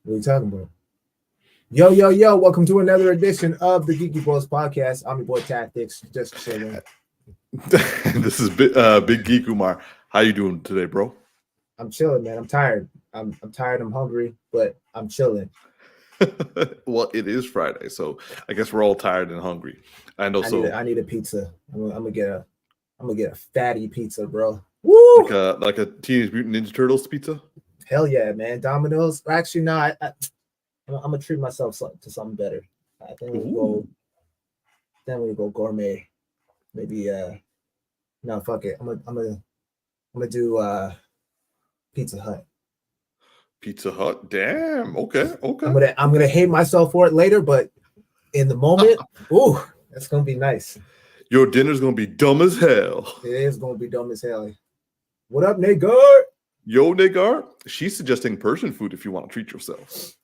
What are you talking about? Yo, yo, yo, welcome to another edition of the Geeky Bros Podcast. I'm your boy Tactix, just chilling. This is Big Geek Umar. How you doing today, bro? I'm chilling, man. I'm tired. I'm tired. I'm hungry, but I'm chilling. Well, it is Friday, so I guess we're all tired and hungry. And also, I need a pizza. I'm gonna get a fatty pizza, bro. Woo! like a Teenage Mutant Ninja Turtles pizza. Hell yeah, man. Domino's. Actually, no. I'm gonna treat myself to something better. I think we'll go gourmet. Maybe no, fuck it. I'm gonna do Pizza Hut. Pizza Hut. Damn. Okay. I'm gonna hate myself for it later, but in the moment, ooh, that's gonna be nice. Your dinner's gonna be dumb as hell. It is gonna be dumb as hell. What up, Nagar? Yo, Nagar. She's suggesting Persian food if you want to treat yourself.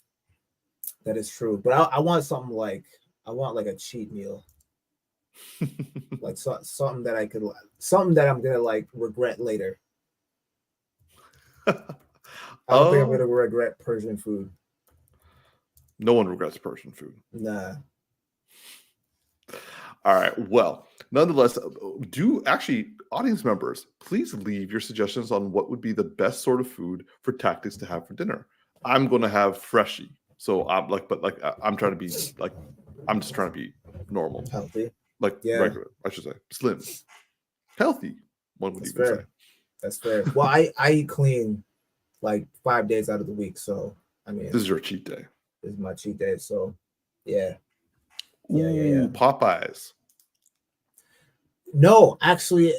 That is true, but I want something like a cheat meal, like something that I'm gonna like regret later. I don't think I'm gonna regret Persian food. No one regrets Persian food. Nah. All right. Well, nonetheless, audience members, please leave your suggestions on what would be the best sort of food for Tactics to have for dinner. I'm going to have freshie. So I'm trying to be like, I'm just trying to be normal. Healthy. Regular, I should say. Slim. Healthy, one would even say. That's fair. Well, I eat clean like 5 days out of the week. So, I mean. This is your cheat day. This is my cheat day. So, yeah. Yeah. Popeyes. No, actually,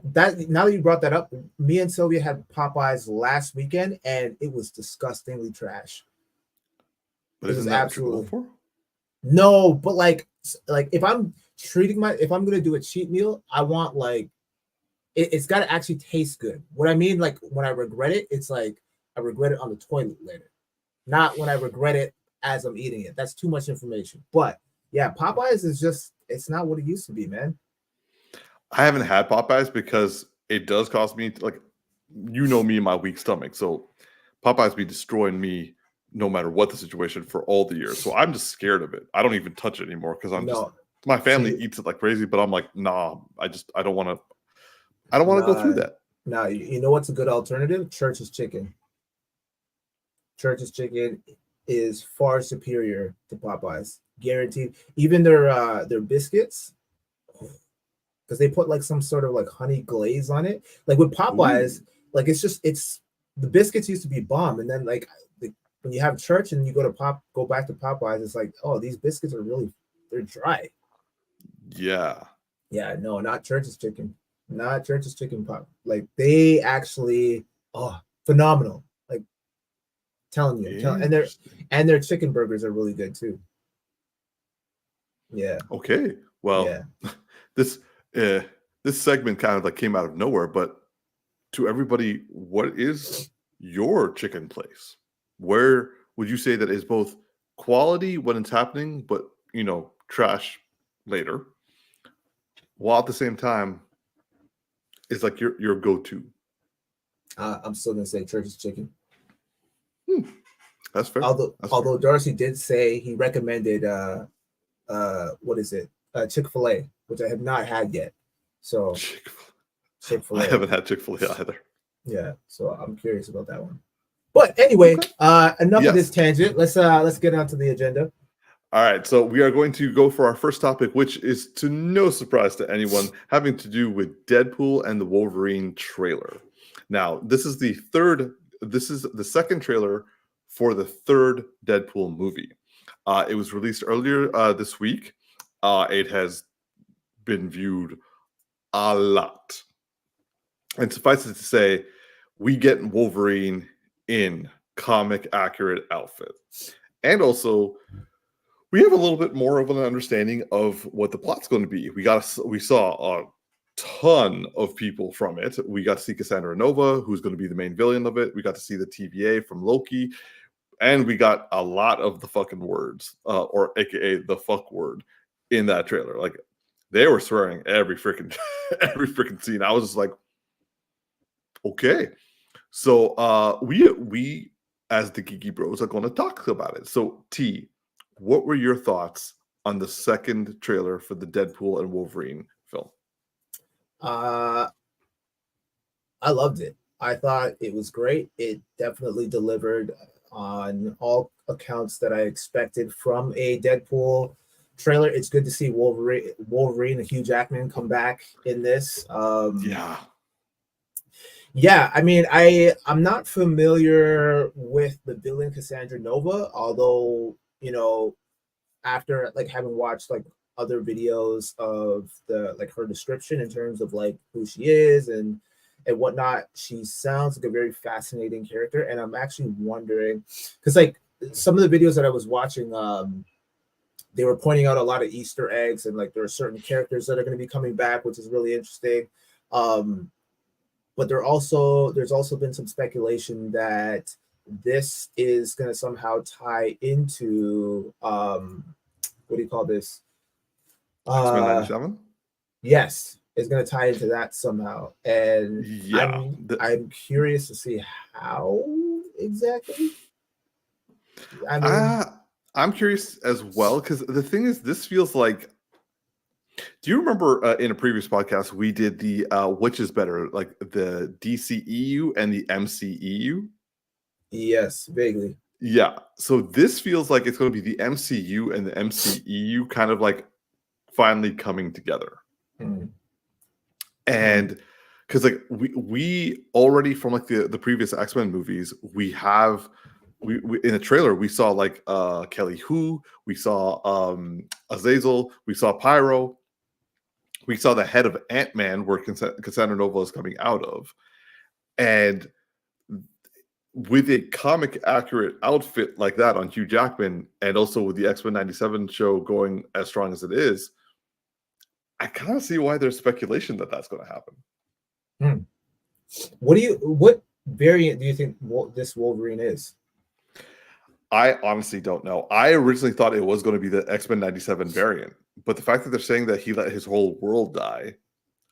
now that you brought that up, me and Sylvia had Popeyes last weekend, and it was disgustingly trash. But isn't that what you're going for? No, but like if I'm gonna do a cheat meal, I want like it's got to actually taste good. What I mean, like when I regret it, it's like I regret it on the toilet later, not when I regret it as I'm eating it. That's too much information. But yeah, Popeyes is it's not what it used to be, man. I haven't had Popeyes because it does cost me, like, you know me and my weak stomach. So Popeyes be destroying me no matter what the situation for all the years. So I'm just scared of it. I don't even touch it anymore because my family eats it like crazy, but I'm like, nah, I don't want to go through that. Nah, you know what's a good alternative? Church's chicken. Church's chicken is far superior to Popeyes. Guaranteed. Even their biscuits, because they put like some sort of like honey glaze on it. Like with Popeyes, like it's the biscuits used to be bomb, and then like when you have church and you go back to Popeyes, it's like, oh, these biscuits they're dry. Yeah. Yeah, no, not Church's chicken. Not Church's chicken pop. Like they actually, phenomenal. Like telling you, and their chicken burgers are really good too. Yeah. Okay. Well, yeah. This segment kind of like came out of nowhere, but to everybody, what is your chicken place? Where would you say that is both quality when it's happening, but trash later, while at the same time is like your go-to? I'm still gonna say Church's chicken. That's fair. Although Darcy did say he recommended what is it? Chick-fil-A, which I have not had yet. So Chick-fil-A. I haven't had Chick-fil-A either. Yeah, so I'm curious about that one. But anyway, enough of this tangent. Let's get onto the agenda. All right, so we are going to go for our first topic, which is to no surprise to anyone, having to do with Deadpool and the Wolverine trailer. Now, this is the second trailer for the third Deadpool movie. It was released earlier this week. It has been viewed a lot. And suffice it to say, we get Wolverine in comic accurate outfit. And also, we have a little bit more of an understanding of what the plot's going to be. We saw a ton of people from it. We got to see Cassandra Nova, who's going to be the main villain of it. We got to see the TVA from Loki. And we got a lot of the fucking words, or AKA the fuck word, in that trailer. Like, they were swearing every freaking scene. I was just like, okay. So we as the Geeky Bros are going to talk about it. So, T, what were your thoughts on the second trailer for the Deadpool and Wolverine film? Uh, I loved it. I thought it was great. It definitely delivered on all accounts that I expected from a Deadpool trailer. It's good to see Wolverine and Hugh Jackman come back in this. Yeah, I mean, I'm not familiar with the villain Cassandra Nova, although, after like having watched like other videos of the like her description in terms of like who she is and whatnot, she sounds like a very fascinating character. And I'm actually wondering, because like some of the videos that I was watching, they were pointing out a lot of Easter eggs, and like there are certain characters that are going to be coming back, which is really interesting. But there's also been some speculation that this is going to somehow tie into what do you call this? X-Men 97? Yes, it's going to tie into that somehow, and yeah, I'm curious to see how exactly. I mean, I'm curious as well, because the thing is, this feels like. Do you remember in a previous podcast we did the which is better, like the DCEU and the MCEU? Yes, vaguely. Yeah. So this feels like it's going to be the MCU and the MCEU kind of like finally coming together. And because like we already from like the previous X-Men movies, we in the trailer we saw like Kelly Hu, we saw Azazel, we saw Pyro. We saw the head of Ant-Man where Cassandra Nova is coming out of. And with a comic accurate outfit like that on Hugh Jackman, and also with the X-Men 97 show going as strong as it is, I kind of see why there's speculation that that's going to happen. What variant do you think this Wolverine is? I honestly don't know. I originally thought it was going to be the X-Men 97 variant, but the fact that they're saying that he let his whole world die,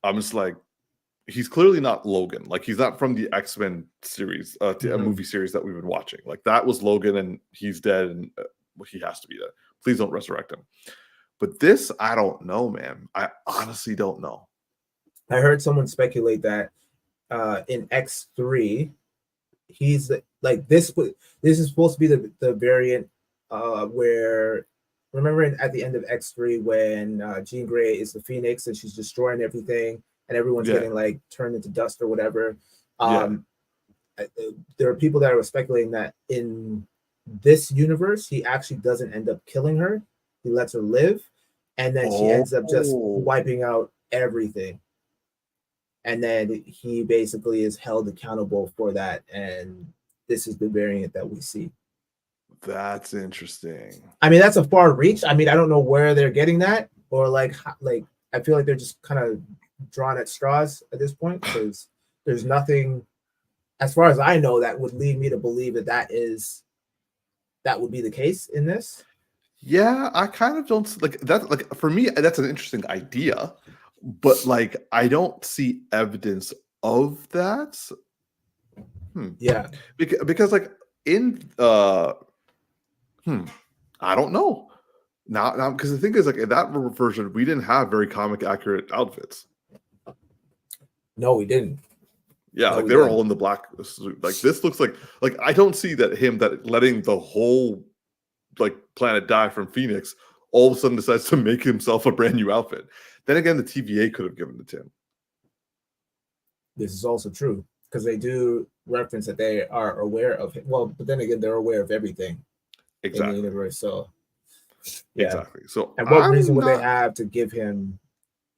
I'm just like, he's clearly not Logan. Like, he's not from the X-Men series, a movie series that we've been watching. Like, that was Logan, and he's dead, and he has to be dead. Please don't resurrect him. But this, I don't know, man. I honestly don't know. I heard someone speculate that in X3, he's like this is supposed to be the variant where, remember at the end of X3 when Jean Grey is the Phoenix and she's destroying everything and everyone's getting like turned into dust or whatever. There are people that are speculating that in this universe he actually doesn't end up killing her. He lets her live, and then she ends up just wiping out everything. And then he basically is held accountable for that. And this is the variant that we see. That's interesting. I mean, that's a far reach. I mean, I don't know where they're getting that, or like I feel like they're just kind of drawn at straws at this point, because there's nothing, as far as I know, that would lead me to believe that would be the case in this. Yeah, I kind of don't like that. Like, for me, that's an interesting idea. But like, I don't see evidence of that. Yeah, because like in I don't know now because the thing is, like, in that version we didn't have very comic accurate outfits. No, we didn't. Yeah, no, like they were all in the black. Like, this looks like I don't see that letting the whole like planet die from Phoenix all of a sudden decides to make himself a brand new outfit. Then again, the TVA could have given it to him. This is also true, because they do reference that they are aware of it. Well, but then again, they're aware of everything in the universe. So, yeah. Exactly. So, and what reason would they have to give him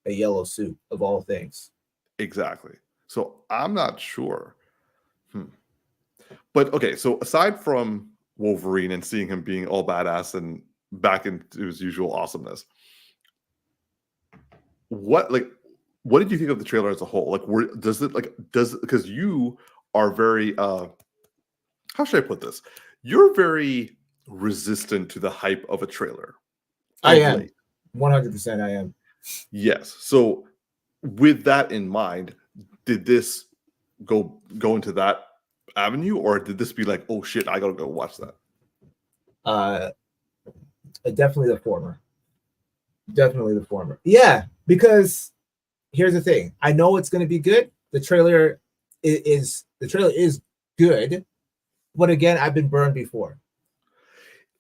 a yellow suit of all things? Exactly. So, I'm not sure. But okay, so aside from Wolverine and seeing him being all badass and back into his usual awesomeness, what did you think of the trailer as a whole? Like, because you are very how should I put this? You're very resistant to the hype of a trailer. I am 100%. I am. Yes. So with that in mind, did this go into that avenue, or did this be like, oh shit, I gotta go watch that? Definitely the former. Definitely the former. Yeah, because here's the thing. I know it's going to be good. The trailer is good, but again, I've been burned before.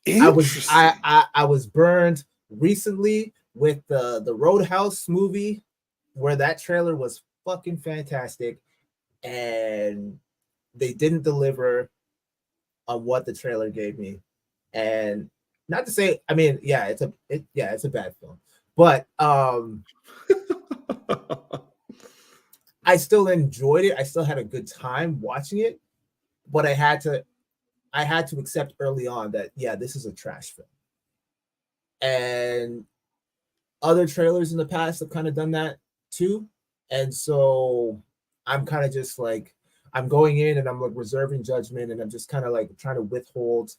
I was burned recently with the Roadhouse movie, where that trailer was fucking fantastic, and they didn't deliver on what the trailer gave me. And not to say, I mean, yeah, it's a bad film, but I still enjoyed it. I still had a good time watching it, but I had to accept early on that, yeah, this is a trash film. And other trailers in the past have kind of done that too. And so I'm kind of just like, I'm going in and I'm like reserving judgment, and I'm just kind of like trying to withhold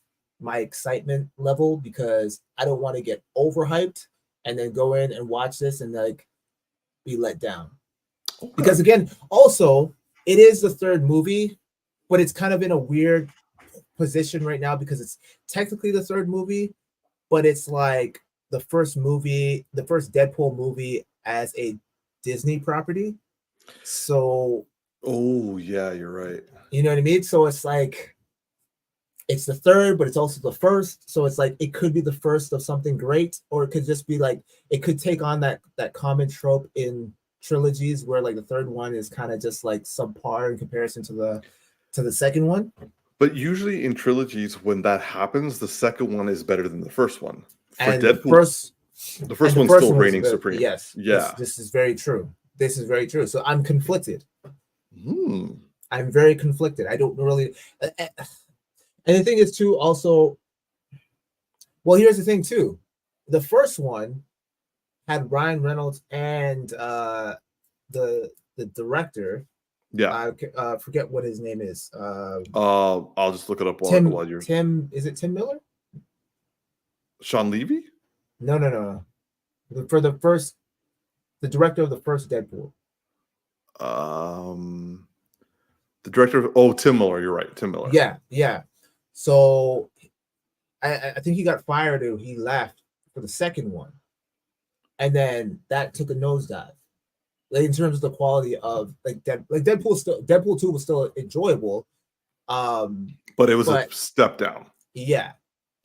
my excitement level, because I don't want to get overhyped and then go in and watch this and like be let down. Okay. Because again, also it is the third movie, but it's kind of in a weird position right now because it's technically the third movie, but it's like the first Deadpool movie as a Disney property. So, oh yeah, you're right. You know what I mean? So it's like, it's the third, but it's also the first. So it's like, it could be the first of something great, or it could just be like, it could take on that common trope in trilogies where like the third one is kind of just like subpar in comparison to the second one. But usually in trilogies, when that happens, the second one is better than the first one. For and Deadpool, the first one's still reigning supreme. Yes. Yeah. This is very true. This is very true. So I'm conflicted. Hmm. I'm very conflicted. I don't really. And the thing is, too, also, well, here's the thing, too. The first one had Ryan Reynolds and the director. Yeah. I forget what his name is. I'll just look it up while you're. Is it Tim Miller? Sean Levy? No. For the director of the first Deadpool. The director of Tim Miller. You're right, Tim Miller. Yeah. So I think he got fired, or he left for the second one, and then that took a nosedive. Like in terms of the quality of Deadpool 2 was still enjoyable, but it was a step down. Yeah,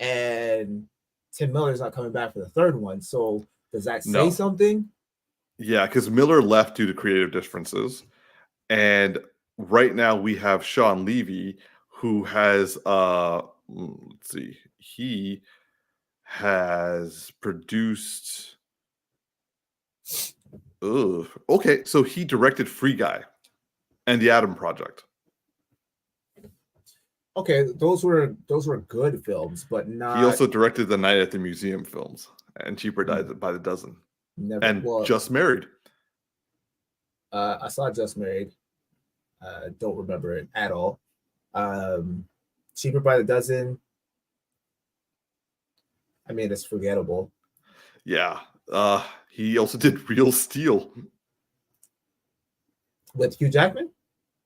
and Tim Miller's not coming back for the third one. So does that say something? Yeah, because Miller left due to creative differences, and right now we have Sean Levy, who has let's see, he has produced. Okay, so he directed Free Guy and The Atom Project. Okay, those were good films, but not. He also directed the Night at the Museum films and Cheaper by the Dozen. Just Married. I saw Just Married. Don't remember it at all. Cheaper by the Dozen. I mean, it's forgettable. Yeah. He also did Real Steel with Hugh Jackman.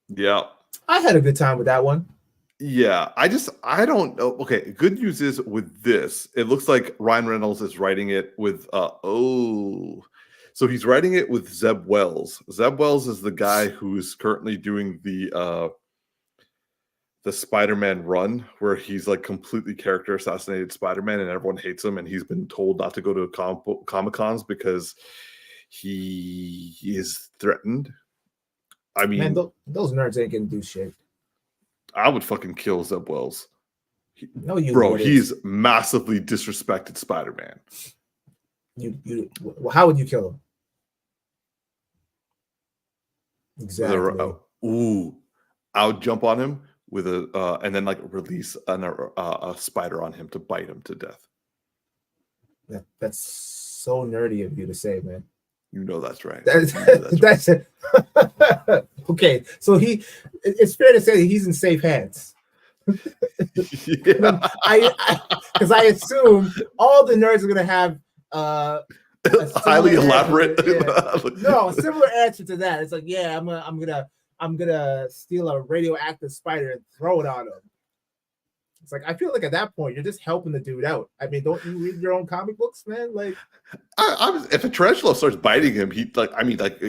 Yeah, I had a good time with that one. Yeah, I don't know. Okay, good news is with this, it looks like Ryan Reynolds is writing it with so he's writing it with Zeb Wells. Zeb Wells is the guy who is currently doing the Spider-Man run, where he's like completely character assassinated Spider-Man and everyone hates him, and he's been told not to go to Comic-Cons because he is threatened. I mean, man, those nerds ain't gonna do shit. I would fucking kill Zeb Wells. No, you bro, wouldn't. He's massively disrespected Spider-Man. How would you kill him? Exactly. I would jump on him with and then like release a spider on him to bite him to death. That's so nerdy of you to say, man. You know that's right. That's it. Okay, so it's fair to say that he's in safe hands. Yeah. Because I assume all the nerds are gonna have highly elaborate. Yeah. No, a similar answer to that. It's like, yeah, I'm gonna I'm gonna steal a radioactive spider and throw it on him. It's like I feel like at that point you're just helping the dude out. I mean, don't you read your own comic books, man? Like, if a tarantula starts biting him, he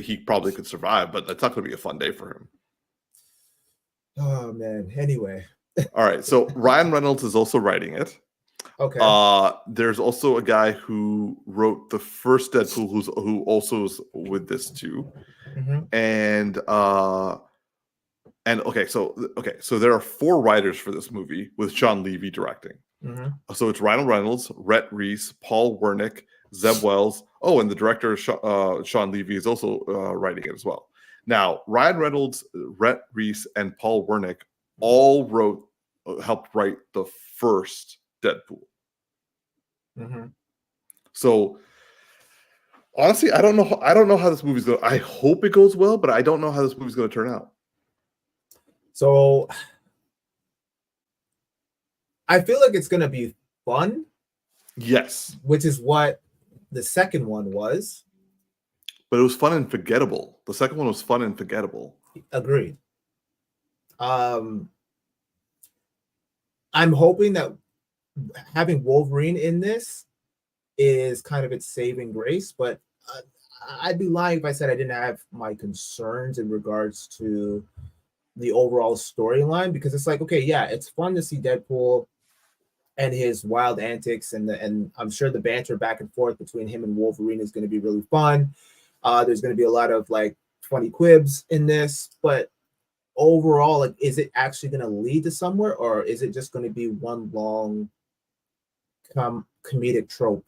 he probably could survive, but that's not going to be a fun day for him. oh man. Anyway, All right, so Ryan Reynolds is also writing it. okay. There's also a guy who wrote the first Deadpool who also is with this too. And so there are 4 writers for this movie with Sean Levy directing. So it's Ryan Reynolds, Rhett Reese, Paul Wernick, Zeb Wells. Oh, and the director Sean Levy is also writing it as well. Now, Ryan Reynolds, Rhett Reese, and Paul Wernick all helped write the first Deadpool. So honestly, I don't know how this movie's going. I hope it goes well, but I don't know how this movie's going to turn out. So I feel like it's going to be fun. Yes. Which is what the second one was. But it was fun and forgettable. The second one was fun and forgettable. Agreed. I'm hoping that having Wolverine in this is kind of its saving grace, but I'd be lying if I said I didn't have my concerns in regards to the overall storyline, because it's like, okay, yeah, it's fun to see Deadpool and his wild antics, and I'm sure the banter back and forth between him and Wolverine is going to be really fun. There's going to be a lot of like funny quibs in this, but overall, like, is it actually going to lead to somewhere, or is it just going to be one long comedic trope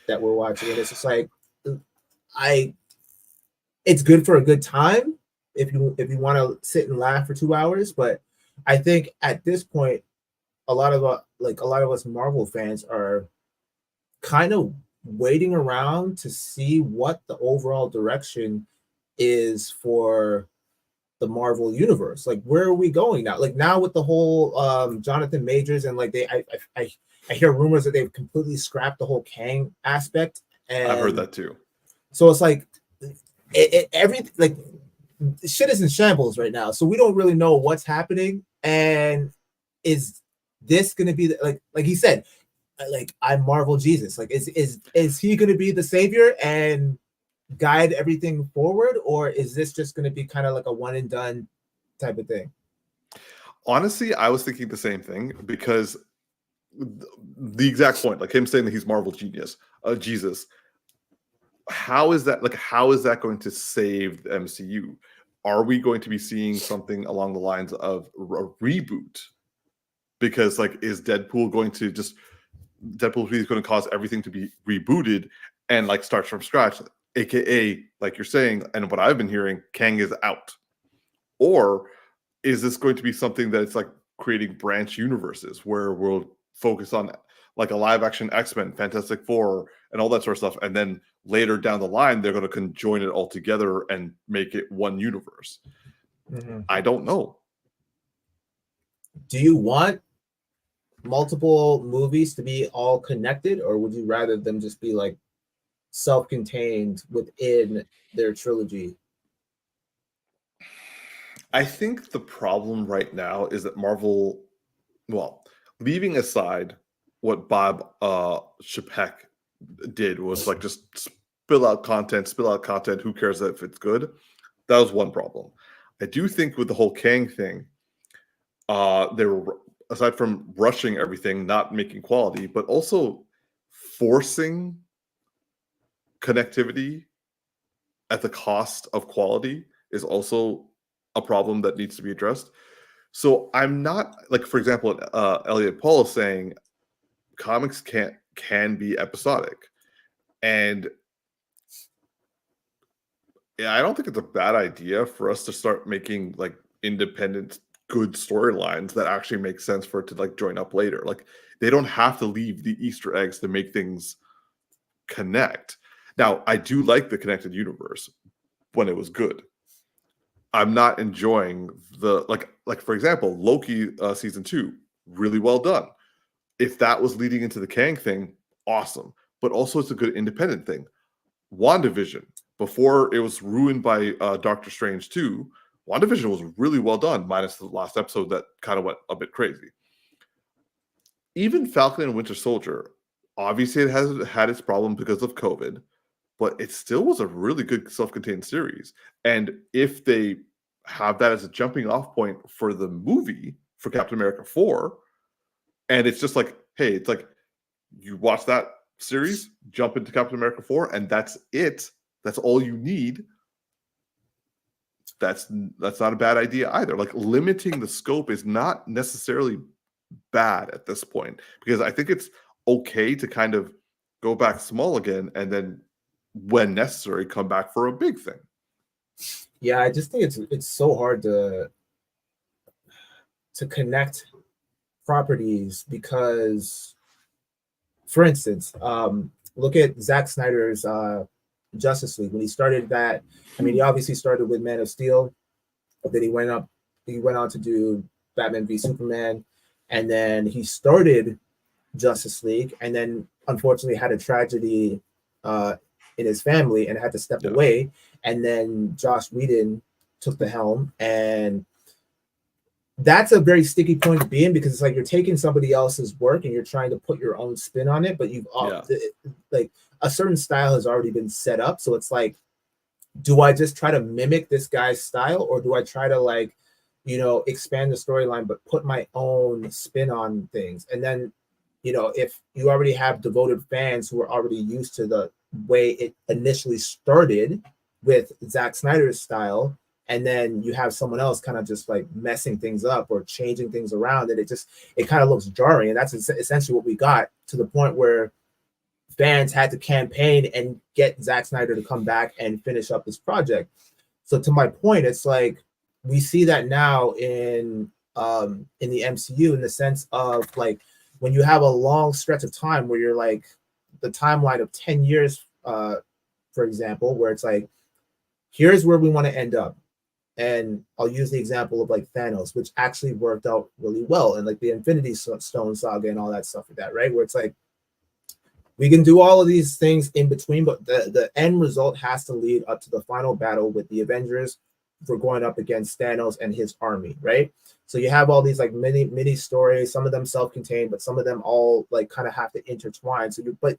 that we're watching? And it's just like, it's good for a good time if you want to sit and laugh for 2 hours, but I think at this point, a lot of us Marvel fans are kind of waiting around to see what the overall direction is for the Marvel universe. Like, where are we going now? Like, now with the whole Jonathan Majors, and like I hear rumors that they've completely scrapped the whole Kang aspect. And I've heard that too. So it's like everything, like, shit is in shambles right now. So we don't really know what's happening. And is this going to be like he said, like, I'm Marvel Jesus? Like, is he going to be the savior and guide everything forward, or is this just going to be kind of like a one and done type of thing? Honestly, I was thinking the same thing, because the exact point, like him saying that he's Marvel Jesus. How is that going to save the MCU? Are we going to be seeing something along the lines of a reboot? Because like, is Deadpool going to is going to cause everything to be rebooted and like start from scratch? AKA, like you're saying, and what I've been hearing, Kang is out. Or is this going to be something that's like creating branch universes where we'll focus on like a live action X-Men, Fantastic Four, and all that sort of stuff, and then later down the line they're going to conjoin it all together and make it one universe? I don't know. Do you want multiple movies to be all connected, or would you rather them just be like self-contained within their trilogy? I think the problem right now is that Marvel, well, leaving aside what Bob Chapek did, was like just spill out content. Who cares if it's good? That was one problem. I do think with the whole Kang thing, they were, aside from rushing everything, not making quality, but also forcing connectivity at the cost of quality is also a problem that needs to be addressed. So I'm not, like, for example, Elliot Paul is saying comics can be episodic, and yeah, I don't think it's a bad idea for us to start making like independent good storylines that actually make sense for it to like join up later. Like, they don't have to leave the Easter eggs to make things connect. Now, I do like the connected universe when it was good. I'm not enjoying the like for example, Loki season 2, really well done. If that was leading into the Kang thing, awesome. But also it's a good independent thing. WandaVision, before it was ruined by Doctor Strange 2, WandaVision was really well done, minus the last episode that kind of went a bit crazy. Even Falcon and Winter Soldier, obviously it has had its problem because of COVID, but it still was a really good self-contained series. And if they have that as a jumping off point for the movie for Captain America 4, and it's just like, hey, it's like you watch that series, jump into Captain America 4, and that's it. That's all you need. That's not a bad idea either. Like limiting the scope is not necessarily bad at this point, because I think it's okay to kind of go back small again and then when necessary come back for a big thing. Yeah, I just think it's so hard to connect properties because, for instance, look at Zack Snyder's Justice League. When he started that, I mean, he obviously started with Man of Steel, but then he went on to do Batman v Superman, and then he started Justice League, and then unfortunately had a tragedy in his family and had to step away. And then Joss Whedon took the helm, and that's a very sticky point to be in because it's like you're taking somebody else's work and you're trying to put your own spin on it, but you've like a certain style has already been set up. So it's like, do I just try to mimic this guy's style, or do I try to like, expand the storyline but put my own spin on things? And then, if you already have devoted fans who are already used to the way it initially started with Zack Snyder's style, and then you have someone else kind of just like messing things up or changing things around, and it kind of looks jarring. And that's essentially what we got, to the point where fans had to campaign and get Zack Snyder to come back and finish up this project. So to my point, it's like we see that now in the MCU, in the sense of like when you have a long stretch of time where you're like the timeline of 10 years, for example, where it's like, here's where we want to end up. And I'll use the example of like Thanos, which actually worked out really well, and like the Infinity Stone saga and all that stuff like that, right? Where it's like, we can do all of these things in between, but the end result has to lead up to the final battle with the Avengers for going up against Thanos and his army, right? So you have all these like mini stories, some of them self-contained, but some of them all like kind of have to intertwine. But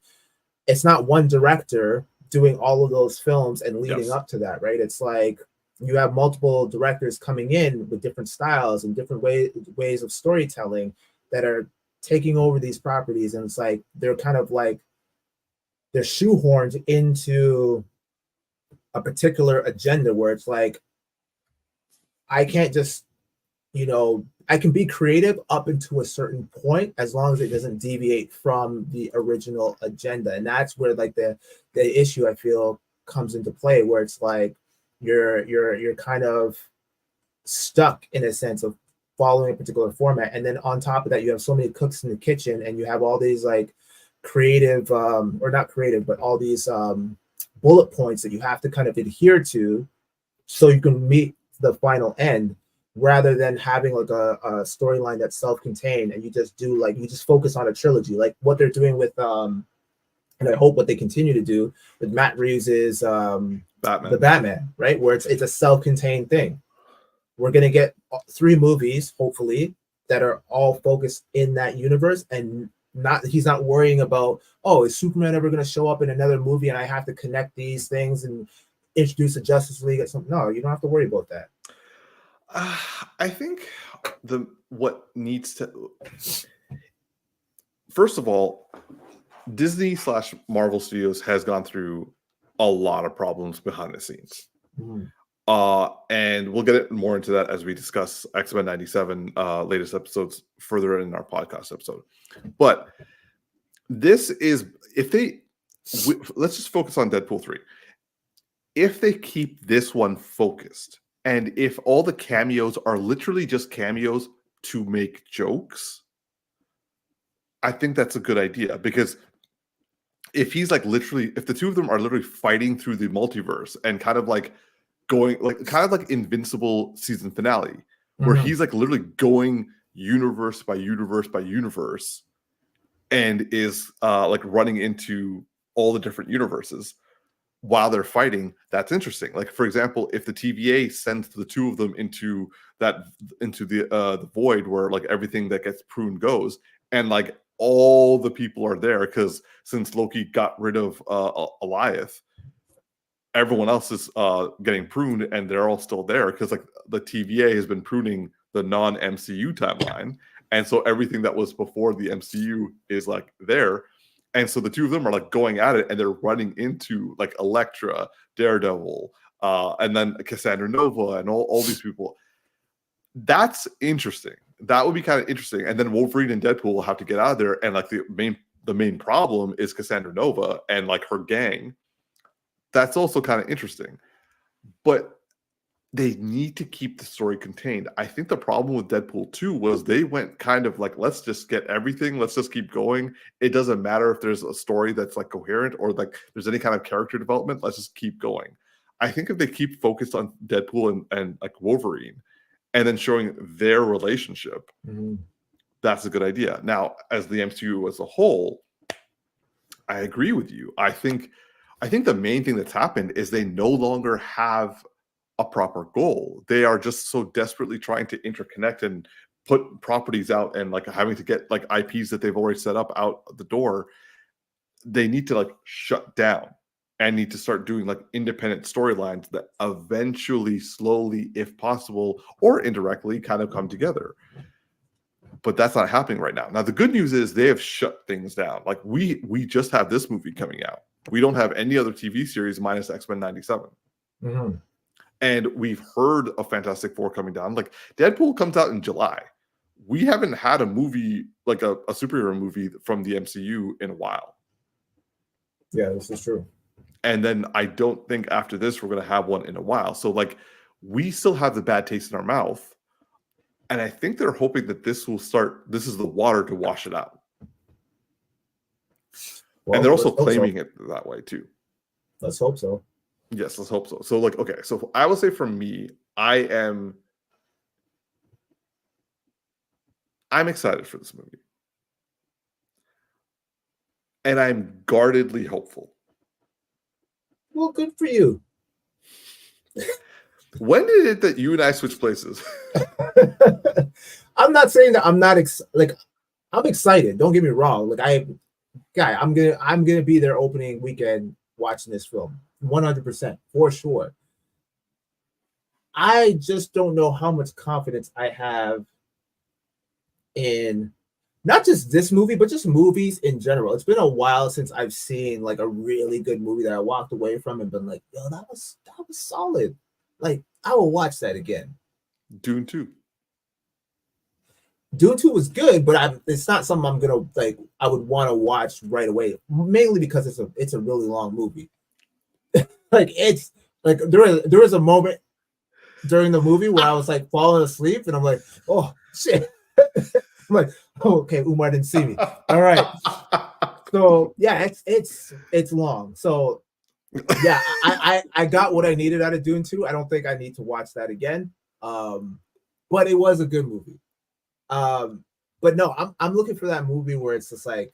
it's not one director doing all of those films and leading up to that, right? It's like you have multiple directors coming in with different styles and different ways of storytelling that are taking over these properties, and it's like they're kind of like they're shoehorned into a particular agenda where it's like, I can't just, I can be creative up into a certain point as long as it doesn't deviate from the original agenda. And that's where like the issue I feel comes into play, where it's like you're kind of stuck in a sense of following a particular format. And then on top of that, you have so many cooks in the kitchen, and you have all these like creative or not creative, but all these bullet points that you have to kind of adhere to so you can meet the final end, rather than having like a storyline that's self-contained and you just focus on a trilogy, like what they're doing with and I hope what they continue to do with Matt Reeves's the Batman, right? Where it's a self-contained thing. We're gonna get 3 movies, hopefully, that are all focused in that universe, and he's not worrying about, oh, is Superman ever going to show up in another movie and I have to connect these things and introduce a Justice League or something. No, you don't have to worry about that. I think what needs to, first of all, Disney/Marvel Studios has gone through a lot of problems behind the scenes. Mm-hmm. And we'll get more into that as we discuss X-Men 97 latest episodes further in our podcast episode. But this is, let's just focus on Deadpool 3. If they keep this one focused, and if all the cameos are literally just cameos to make jokes, I think that's a good idea. Because if he's like if the two of them are literally fighting through the multiverse and kind of like going like Invincible season finale, where he's like literally going universe by universe by universe and is like running into all the different universes, while they're fighting, that's interesting. Like, for example, if the TVA sends the two of them into the void where like everything that gets pruned goes, and like all the people are there, because since Loki got rid of Eliath, everyone else is getting pruned, and they're all still there because like the TVA has been pruning the non-MCU timeline, and so everything that was before the MCU is like there. And so the two of them are like going at it, and they're running into like Elektra, Daredevil, and then Cassandra Nova, and all these people. That's interesting. That would be kind of interesting. And then Wolverine and Deadpool will have to get out of there. And like the main problem is Cassandra Nova and like her gang. That's also kind of interesting. But they need to keep the story contained. I think the problem with Deadpool 2 was they went kind of like, let's just get everything. Let's just keep going. It doesn't matter if there's a story that's like coherent or like there's any kind of character development. Let's just keep going. I think if they keep focused on Deadpool and like Wolverine and then showing their relationship, that's a good idea. Now, as the MCU as a whole, I agree with you. I think the main thing that's happened is they no longer have a proper goal. They are just so desperately trying to interconnect and put properties out and like having to get like IPs that they've already set up out the door. They need to like shut down and need to start doing like independent storylines that eventually, slowly, if possible, or indirectly kind of come together. But that's not happening right now. Now, the good news is they have shut things down. Like we just have this movie coming out. We don't have any other TV series minus X-Men 97. And we've heard of Fantastic Four coming down. Like Deadpool comes out in July. We haven't had a movie, like a superhero movie from the MCU in a while. Yeah, this is true. And then I don't think after this, we're going to have one in a while. So like we still have the bad taste in our mouth. And I think they're hoping that this is the water to wash it out. Well, and they're also claiming it that way too. Let's hope so. Yes, let's hope so. So like, okay, so I will say for me, I'm excited for this movie. And I'm guardedly hopeful. Well, good for you. When did it that you and I switched places? I'm not saying that I'm not I'm excited. Don't get me wrong. Like I'm gonna be there opening weekend watching this film. 100% for sure. I just don't know how much confidence I have in not just this movie, but just movies in general. It's been a while since I've seen like a really good movie that I walked away from and been like, yo, that was solid. Like, I will watch that again. Dune 2. Dune 2 was good, but it's not something I'm gonna like. I would want to watch right away, mainly because it's a really long movie. Like it's like there was a moment during the movie where I was like falling asleep, and I'm like, oh shit. I'm like, oh, okay, Umar didn't see me. All right. So yeah, it's long. So yeah, I got what I needed out of Dune 2. I don't think I need to watch that again. But it was a good movie. But no, I'm looking for that movie where it's just like,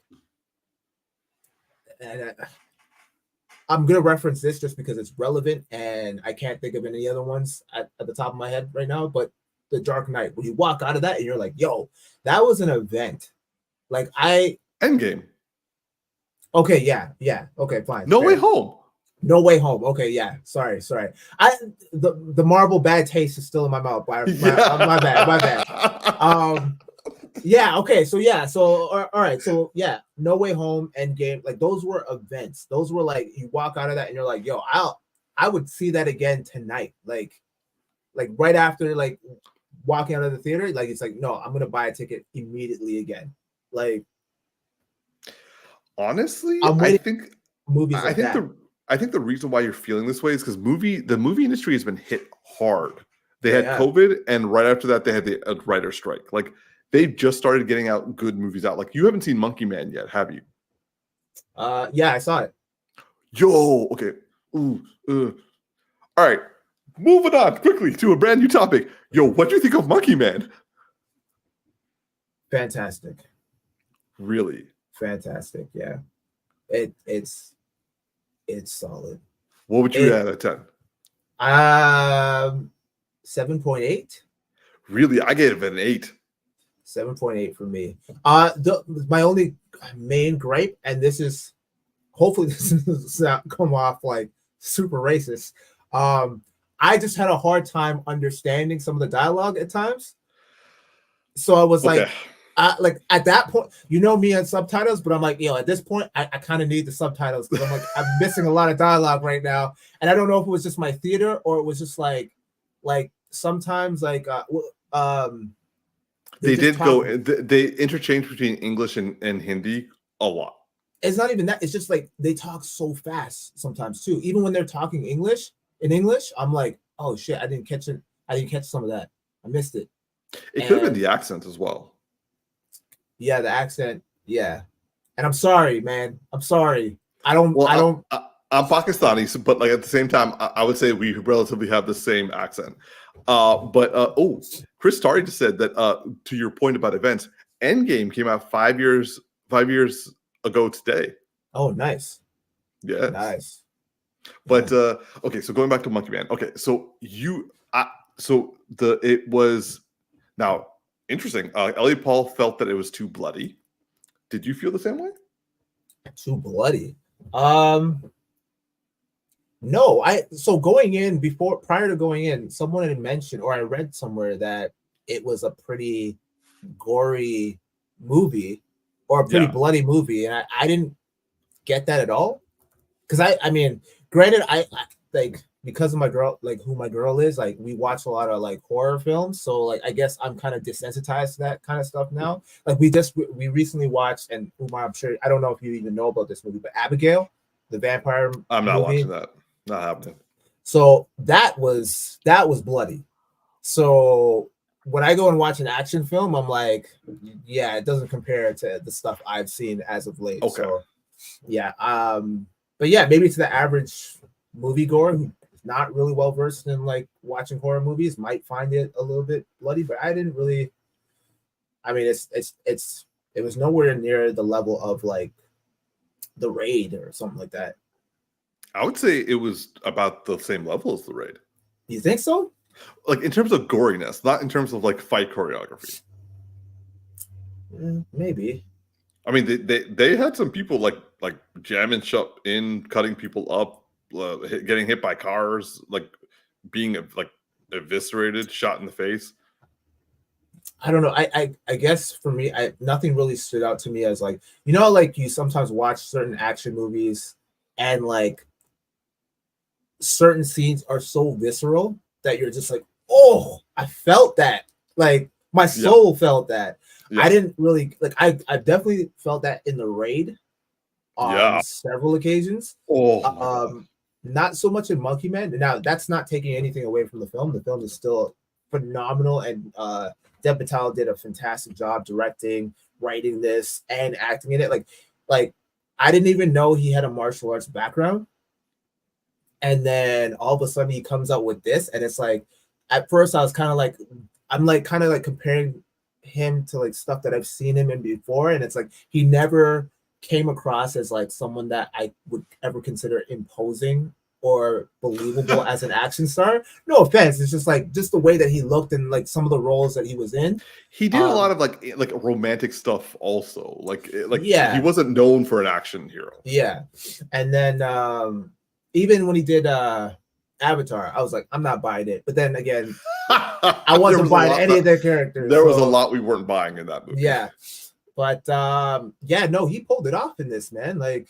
and I'm gonna reference this just because it's relevant, and I can't think of any other ones at the top of my head right now. But The Dark Knight, when you walk out of that and you're like, yo, that was an event. Like Endgame. Okay, yeah, okay, fine. No Way Home. No Way Home. Okay, yeah. Sorry. The Marvel bad taste is still in my mouth. My bad. Yeah. Okay. So yeah. So all right. So yeah. No Way Home, Endgame. Like those were events. Those were like you walk out of that and you're like, yo, I would see that again tonight. Like right after like walking out of the theater. Like it's like no, I'm gonna buy a ticket immediately again. Like honestly, I think the reason why you're feeling this way is because the movie industry has been hit hard. They had COVID, and right after that, they had the writer's strike. Like they've just started getting out good movies out. Like you haven't seen Monkey Man yet, have you? Yeah, I saw it. Yo, okay. All right. Moving on quickly to a brand new topic. Yo, what do you think of Monkey Man? Fantastic. Really? Fantastic. Yeah. It's solid. What would you add at 10? 7.8. Really, I gave it an 8. 7.8 for me. My only main gripe, and this is hopefully this doesn't come off like super racist. I just had a hard time understanding some of the dialogue at times. So I was like at that point, you know me on subtitles, but I'm like, at this point, I kind of need the subtitles because I'm like, I'm missing a lot of dialogue right now. And I don't know if it was just my theater or it was just like sometimes they interchange between English and Hindi a lot. It's not even that. It's just like they talk so fast sometimes too. Even when they're talking English, I'm like, oh shit, I didn't catch it. I didn't catch some of that. I missed it. It could have been the accent as well. Yeah, the accent. Yeah. And I'm sorry, man. I'm sorry. I'm Pakistani, but like at the same time, I would say we relatively have the same accent. Chris Tari just said that to your point about events, Endgame came out 5 years ago today. Oh, nice. Yeah, nice. But okay, so going back to Monkey Man. Okay, so it was now interesting. Elliot Paul felt that it was too bloody. Did you feel the same way? Too bloody. No, prior to going in, someone had mentioned, or I read somewhere that it was a pretty gory movie or a pretty bloody movie, and I didn't get that at all. Because I mean, granted, I like because of my girl, like who my girl is, like we watch a lot of like horror films, so like I guess I'm kind of desensitized to that kind of stuff now. Like we recently watched, and Umar, I'm sure I don't know if you even know about this movie, but Abigail, the vampire. I'm not watching that. Not happening. So that was bloody. So when I go and watch an action film, I'm like, yeah, it doesn't compare to the stuff I've seen as of late. Okay. So yeah. But yeah, maybe to the average moviegoer who's not really well versed in like watching horror movies might find it a little bit bloody, but I didn't really. I mean, it was nowhere near the level of like The Raid or something like that. I would say it was about the same level as The Raid. You think so? Like in terms of goriness, not in terms of like fight choreography. Maybe. I mean, they had some people like jamming shut in, cutting people up, getting hit by cars, like being like eviscerated, shot in the face. I don't know. I guess for me, nothing really stood out to me as like, like you sometimes watch certain action movies and like certain scenes are so visceral that you're just like, oh, I felt that. Like my soul felt that. Yeah. I didn't really like. I definitely felt that in The Raid on several occasions. Not so much in Monkey Man. Now that's not taking anything away from the film. The film is still phenomenal, and Dev Patel did a fantastic job directing, writing this, and acting in it. Like I didn't even know he had a martial arts background, and then all of a sudden he comes out with this, and it's like at first I was kind of like, I'm like kind of like comparing him to like stuff that I've seen him in before, and it's like he never came across as like someone that I would ever consider imposing or believable as an action star. No offense, it's just the way that he looked and like some of the roles that he was in. He did a lot of like romantic stuff also. He wasn't known for an action hero. Yeah, and then even when he did Avatar, I was like, I'm not buying it. But then again, I wasn't buying any of their characters. There was a lot we weren't buying in that movie. Yeah. But he pulled it off in this, man. Like,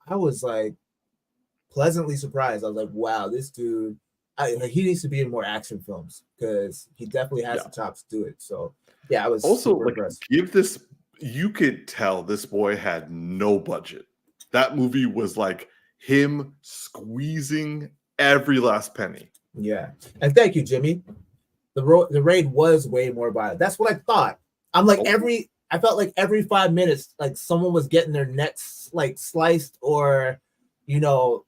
I was like pleasantly surprised. I was like, wow, this dude, he needs to be in more action films because he definitely has the chops to do it. So yeah, I was also super impressed. You could tell this boy had no budget. That movie was like him squeezing every last penny. Yeah. And thank you, Jimmy. The Raid was way more violent. That's what I thought. I'm like I felt like every 5 minutes, like someone was getting their necks like sliced, or the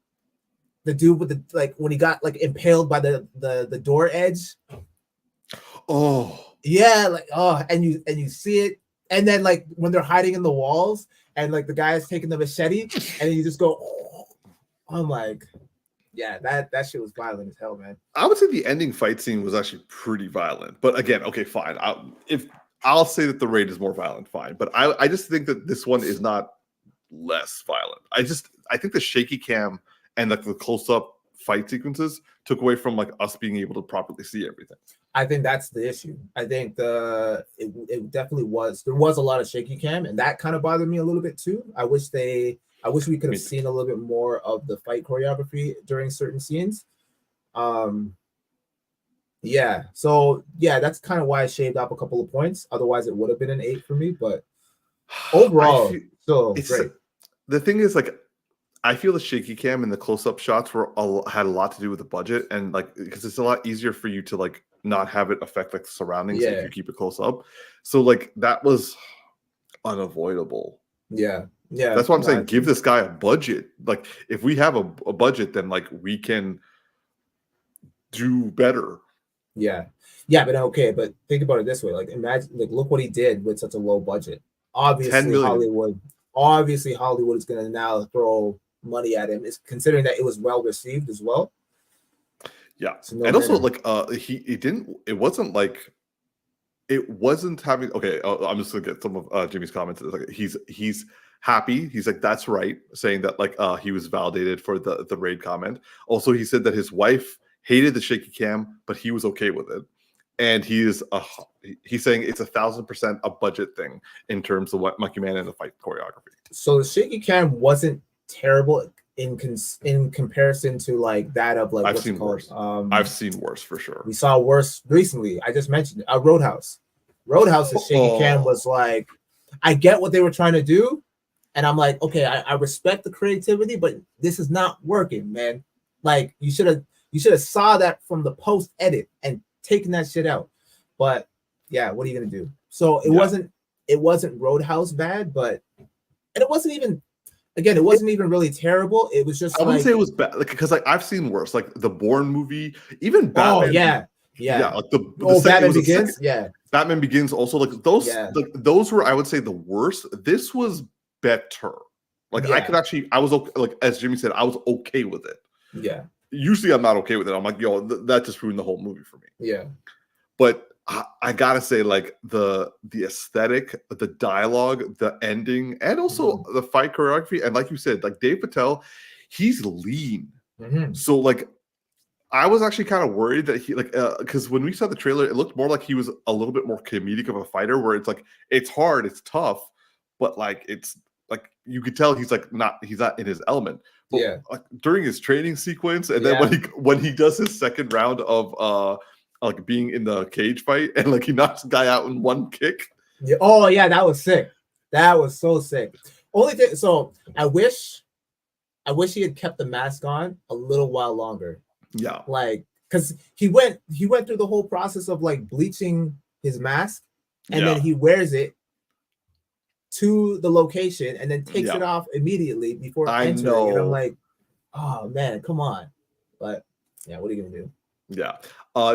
dude with the like when he got like impaled by the door edge. Oh. Yeah, like and you see it, and then like when they're hiding in the walls and like the guy is taking the machete and you just go, I'm like, Yeah, that shit was violent as hell, man. I would say the ending fight scene was actually pretty violent. But again, okay, fine. If I'll say that the raid is more violent, fine. But I just think that this one is not less violent. I think the shaky cam and like the close up fight sequences took away from like us being able to properly see everything. I think that's the issue. I think it definitely was. There was a lot of shaky cam, and that kind of bothered me a little bit too. I wish we could have seen a little bit more of the fight choreography during certain scenes. Yeah. So yeah, that's kind of why I shaved off a couple of points. Otherwise, it would have been an 8 for me. But overall, so great. The thing is, like, I feel the shaky cam and the close-up shots had a lot to do with the budget, and like because it's a lot easier for you to like not have it affect like the surroundings if you keep it close up. So like that was unavoidable. Yeah. That's why I'm saying give this guy a budget. Like if we have a budget, then like we can do better. Yeah, but okay, but think about it this way: like imagine, like look what he did with such a low budget. Obviously, Hollywood is going to now throw money at him. It's considering that it was well received as well. Yeah, and also like it wasn't having. Okay, I'm just gonna get some of Jimmy's comments. Like he's happy. He's like that's right, saying that like he was validated for the raid comment. Also, he said that his wife hated the shaky cam, but he was okay with it. And he's saying it's 1,000% a budget thing in terms of what Monkey Man and the fight choreography. So the shaky cam wasn't terrible in comparison to like that of like I've seen worse. I've seen worse for sure. We saw worse recently. I just mentioned Roadhouse. Roadhouse's shaky cam was like, I get what they were trying to do, and I'm like, okay, I respect the creativity, but this is not working, man. Like you should have saw that from the post edit and taken that shit out. But yeah, what are you gonna do? So it wasn't Roadhouse bad, but and it wasn't even really terrible. It was just I wouldn't say it was bad, like because like I've seen worse, like the Bourne movie, even Batman. Like Batman Begins. Batman Begins also like those. Like those were I would say the worst. This was better. Like I was okay, like as Jimmy said, I was okay with it. Yeah. Usually I'm not okay with it. I'm like, yo, that just ruined the whole movie for me. Yeah. But I gotta say, like the aesthetic, the dialogue, the ending, and also the fight choreography, and like you said, like Dave Patel, he's lean. So like I was actually kind of worried that he like because when we saw the trailer, it looked more like he was a little bit more comedic of a fighter, where it's like it's hard, it's tough, but like it's like you could tell he's not in his element. But like, during his training sequence, and then when he does his second round of like being in the cage fight, and like he knocks the guy out in one kick. Yeah. Oh yeah, that was sick. That was so sick. Only thing, so I wish he had kept the mask on a little while longer. Yeah, like because he went through the whole process of like bleaching his mask, and then he wears it to the location and then takes it off immediately before entering. And I'm like, oh man, come on. But yeah, what are you gonna do? Yeah.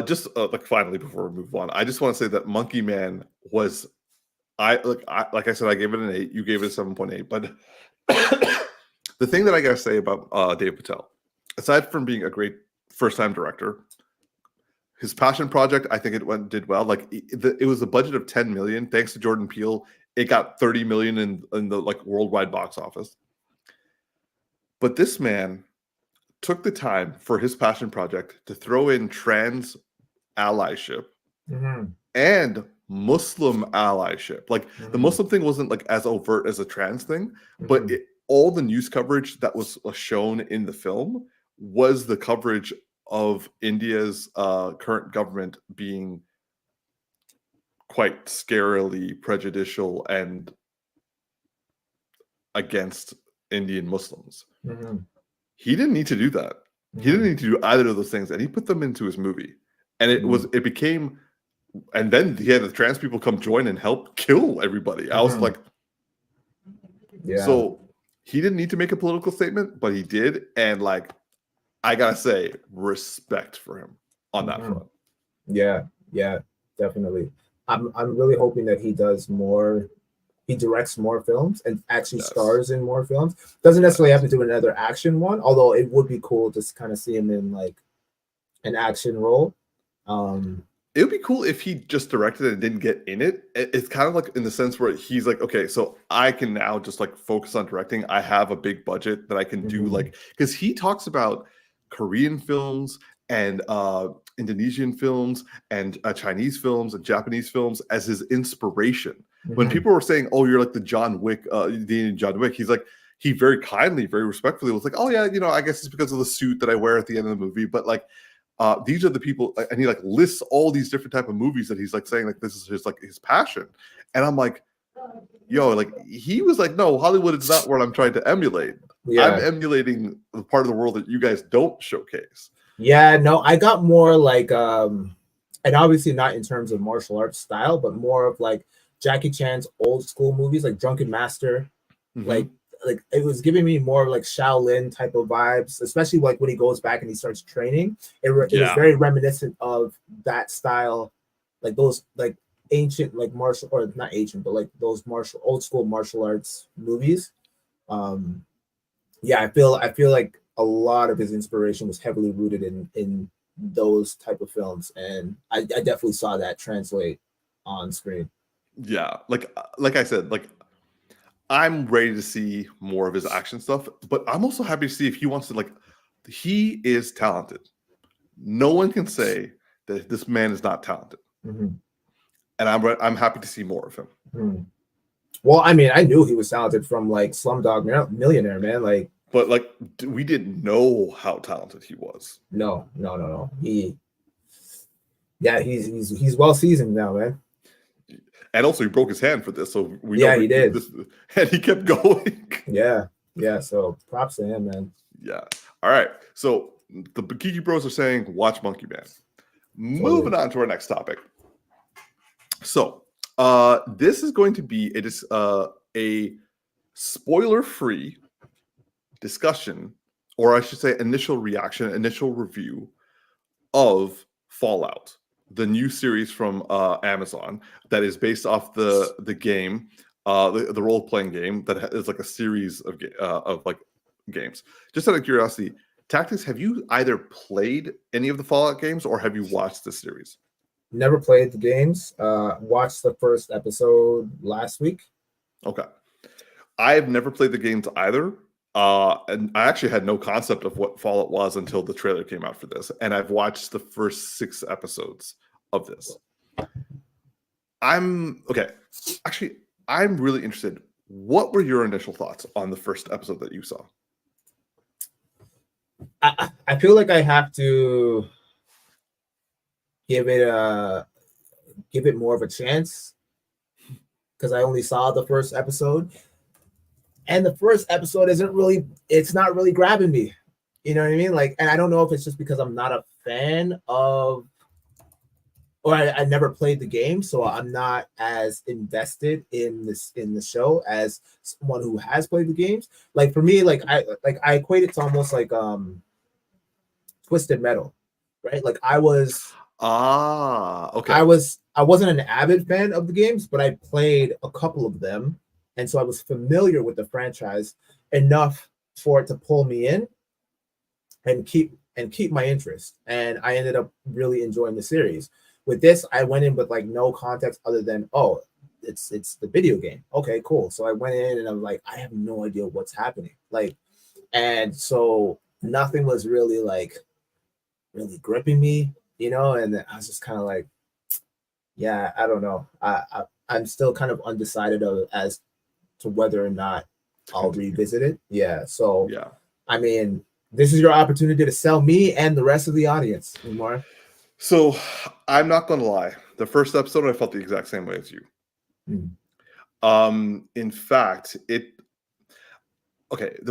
Just like finally before we move on, I just want to say that Monkey Man was like I said, I gave it an 8, you gave it a 7.8. But the thing that I gotta say about Dave Patel, aside from being a great first-time director, his passion project, I think did well. Like it was a budget of 10 million. Thanks to Jordan Peele, it got 30 million in the like worldwide box office. But this man took the time for his passion project to throw in trans allyship and Muslim allyship. Like the Muslim thing wasn't like as overt as a trans thing, but all the news coverage that was shown in the film was the coverage of India's current government being quite scarily prejudicial and against Indian Muslims. He didn't need to do that. He didn't need to do either of those things, and he put them into his movie. And it became, and then he had the trans people come join and help kill everybody. I was like, so he didn't need to make a political statement, but he did, and like, I gotta say, respect for him on that front. Yeah, definitely. I'm really hoping that he does more he directs more films and actually Yes. stars in more films. Doesn't necessarily have to do another action one, although it would be cool to kind of see him in like an action role. It would be cool if he just directed it and didn't get in it. It's kind of like in the sense where he's like, okay, so I can now just like focus on directing. I have a big budget that I can do, like, because he talks about Korean films and Indonesian films and Chinese films and Japanese films as his inspiration. When people were saying, "Oh, you're like the John Wick, the John Wick," he's like, he very kindly, very respectfully was like, "Oh yeah, you know, I guess it's because of the suit that I wear at the end of the movie," but like. These are the people, and he like lists all these different type of movies that he's like saying like this is his like his passion, and I'm like, yo, like he was like, no, Hollywood is not what I'm trying to emulate. Yeah. I'm emulating the part of the world that you guys don't showcase. Yeah, no, I got more like and obviously not in terms of martial arts style, but more of like Jackie Chan's old school movies, like Drunken Master, like it was giving me more like Shaolin type of vibes, especially like when he goes back and he starts training. It was very reminiscent of that style, like those like ancient like martial, or not ancient, but like those old school martial arts movies. Yeah, I feel like a lot of his inspiration was heavily rooted in those type of films, and I definitely saw that translate on screen. Yeah, like I said, like I'm ready to see more of his action stuff, but I'm also happy to see if he wants to, like, he is talented. No one can say that this man is not talented. And I'm happy to see more of him. Well, I mean, I knew he was talented from like Slumdog Millionaire, man. Like, but like we didn't know how talented he was. No. He's well seasoned now, man. And also, he broke his hand for this, so we know he did, and he kept going. Yeah. So props to him, man. Yeah. All right. So the Geeky Bros are saying, watch Monkey Man. Moving on to our next topic. So this is going to be a spoiler-free discussion, or I should say, initial reaction, initial review of Fallout, the new series from Amazon that is based off the game, the role-playing game that is like a series of like games. Just out of curiosity, Tactix, have you either played any of the Fallout games or have you watched the series? Never played the games. Watched the first episode last week. Okay. I have never played the games either. And I actually had no concept of what Fallout was until the trailer came out for this. And I've watched the first 6 episodes of this. I'm really interested. What were your initial thoughts on the first episode that you saw? I feel like I have to give it more of a chance because I only saw the first episode. And the first episode it's not really grabbing me. You know what I mean? Like, and I don't know if it's just because I'm not a fan of, or I never played the game, so I'm not as invested in the show as someone who has played the games. Like for me, I equate it to almost like Twisted Metal, right? Like I was okay. I wasn't an avid fan of the games, but I played a couple of them. And so I was familiar with the franchise enough for it to pull me in and keep my interest. And I ended up really enjoying the series. With this, I went in with like no context other than, oh, it's the video game. Okay, cool. So I went in and I'm like, I have no idea what's happening. Like, and so nothing was really gripping me, you know, and I was just kind of like, yeah, I don't know. I'm still kind of undecided as to whether or not I'll revisit it. Yeah. So yeah, I mean, this is your opportunity to sell me and the rest of the audience, Umar. So I'm not gonna lie. The first episode, I felt the exact same way as you. In fact, the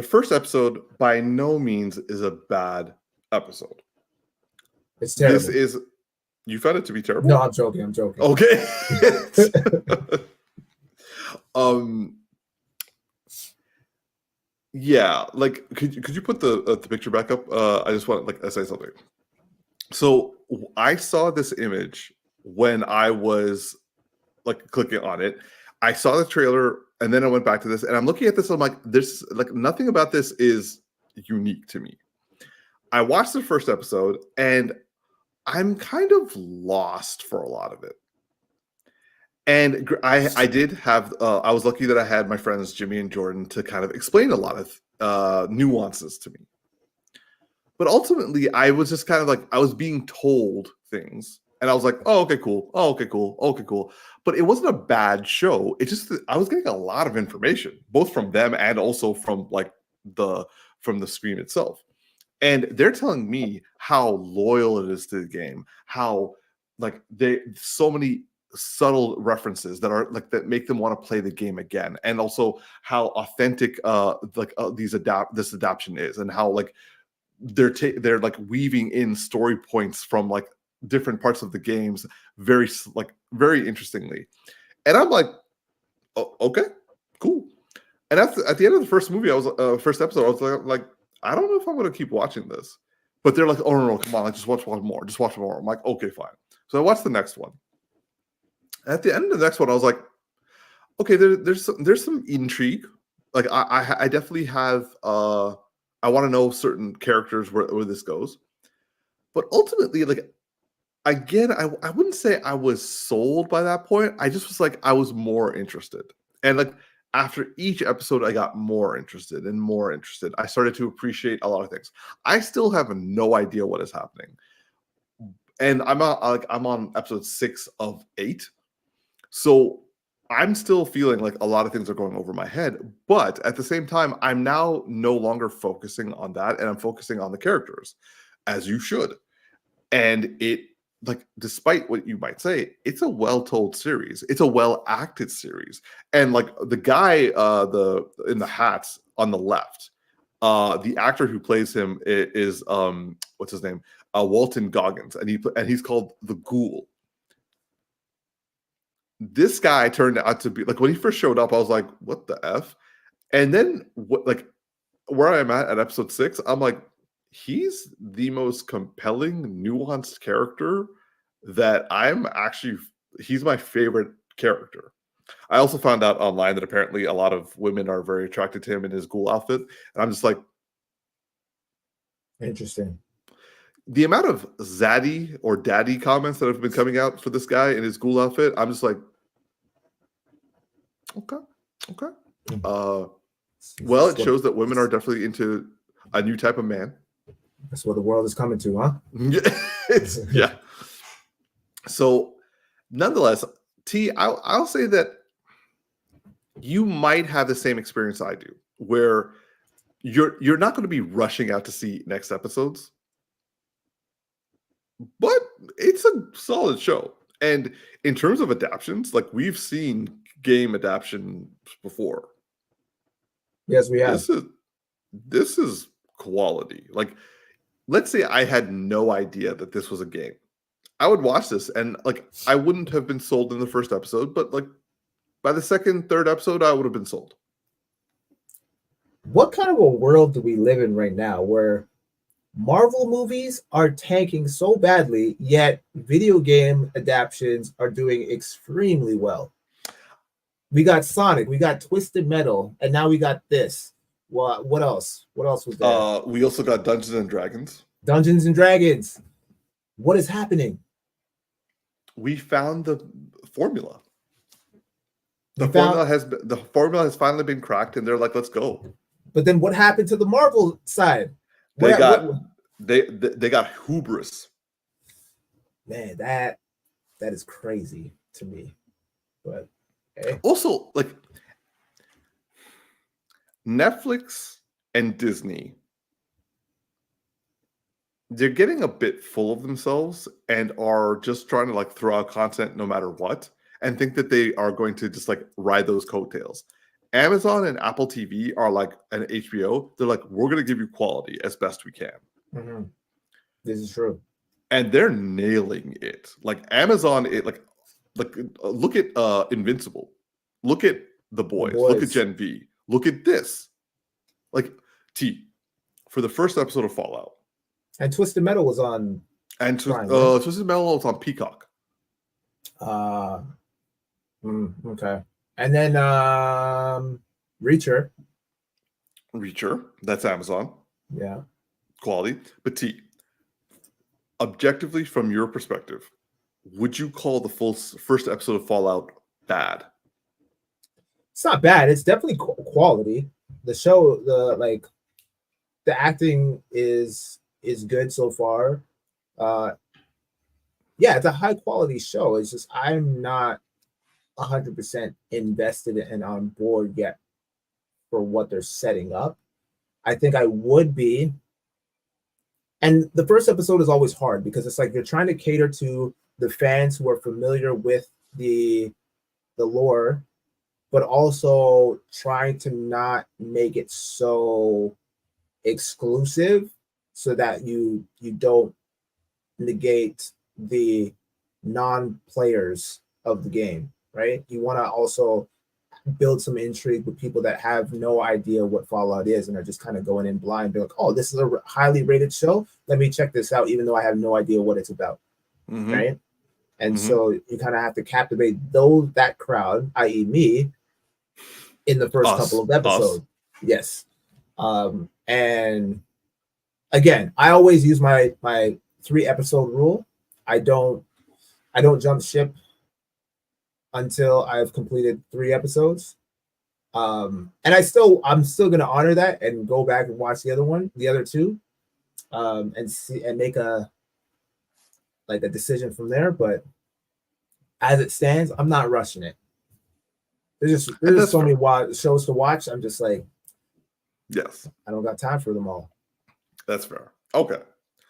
first episode by no means is a bad episode. It's terrible. You found it to be terrible? No, I'm joking. Okay. Yeah, like could you put the picture back up? I just want to say something. So I saw this image when I was like clicking on it. I saw the trailer and then I went back to this, and I'm looking at this. I'm like, there's like nothing about this is unique to me. I watched the first episode, and I'm kind of lost for a lot of it. And I did have I was lucky that I had my friends Jimmy and Jordan to kind of explain a lot of nuances to me. But ultimately, I was just kind of like, I was being told things. And I was like, oh, okay, cool. Oh, okay, cool. Okay, cool. But it wasn't a bad show. It just, I was getting a lot of information, both from them and also from like from the screen itself. And they're telling me how loyal it is to the game, how like so many subtle references that are like that make them want to play the game again, and also how authentic this adaptation is, and how like they're like weaving in story points from like different parts of the games very interestingly. And I'm like, oh, okay, cool. And at the end of the first movie, first episode, I was like, I don't know if I'm going to keep watching this. But they're like, oh no, come on, like just watch one more, just watch more. I'm like, okay, fine. So I watched the next one. At the end of the next one, I was like, okay, there's some intrigue. Like I definitely have I want to know certain characters where this goes. But ultimately, like again, I wouldn't say I was sold by that point. I just was like, I was more interested. And like after each episode, I got more interested and more interested. I started to appreciate a lot of things. I still have no idea what is happening. And I'm on episode 6 of 8. So I'm still feeling like a lot of things are going over my head, but at the same time, I'm now no longer focusing on that, and I'm focusing on the characters, as you should. And it, like, despite what you might say, it's a well-told series. It's a well-acted series. And like the guy, in the hats on the left, the actor who plays him is what's his name? Walton Goggins, and he's called the Ghoul. This guy turned out to be like, when he first showed up, I was like, what the F? And then where I'm at episode 6, I'm like, he's the most compelling, nuanced character that he's my favorite character. I also found out online that apparently a lot of women are very attracted to him in his ghoul outfit. And I'm just like, interesting. The amount of zaddy or daddy comments that have been coming out for this guy in his ghoul outfit, I'm just like, okay. Well, it shows that women are definitely into a new type of man. That's what the world is coming to, huh? Yeah. So, nonetheless, T, I'll say that you might have the same experience I do, where you're not going to be rushing out to see next episodes. But it's a solid show. And in terms of adaptions, like we've seen game adaptions before. Yes, we have. This is quality. Like, let's say I had no idea that this was a game. I would watch this and like I wouldn't have been sold in the first episode, but like by the second, third episode, I would have been sold. What kind of a world do we live in right now where Marvel movies are tanking so badly, yet video game adaptions are doing extremely well? We got Sonic, we got Twisted Metal, and now we got this. What else? What else was there? We also got Dungeons and Dragons. Dungeons and Dragons. What is happening? We found the formula. The formula has finally been cracked, and they're like, "Let's go." But then, what happened to the Marvel side? They got hubris. Man, that is crazy to me. But hey. Also, like Netflix and Disney, they're getting a bit full of themselves and are just trying to like throw out content no matter what, and think that they are going to just like ride those coattails. Amazon and Apple TV are like an HBO. They're like, we're going to give you quality as best we can. Mm-hmm. This is true. And they're nailing it. Like Amazon, look at Invincible. Look at The Boys. Look at Gen V. Look at this. Like T, for the first episode of Fallout. And Twisted Metal was on. And Twisted Metal was on Peacock. Okay. And then Reacher. Reacher, that's Amazon. Yeah. Quality. But T, objectively, from your perspective, would you call the first episode of Fallout bad? It's not bad. It's definitely quality. The show, the acting is good so far. Yeah, it's a high quality show. It's just I'm not 100% invested and on board yet for what they're setting up. I think I would be. And the first episode is always hard because it's like you're trying to cater to the fans who are familiar with the lore, but also trying to not make it so exclusive so that you don't negate the non-players of the game, right? You want to also build some intrigue with people that have no idea what Fallout is and are just kind of going in blind, be like, oh, this is a highly rated show. Let me check this out, even though I have no idea what it's about, right? And so you kind of have to captivate that crowd, i.e., me, in the first couple of episodes. Yes. And again, I always use my 3-episode rule. I don't jump ship until I've completed 3 episodes. And I'm still gonna honor that and go back and watch the other 2, and see and make a decision from there. But as it stands, I'm not rushing it. There's just so many shows to watch. I'm just like, yes, I don't got time for them all. That's fair. Okay,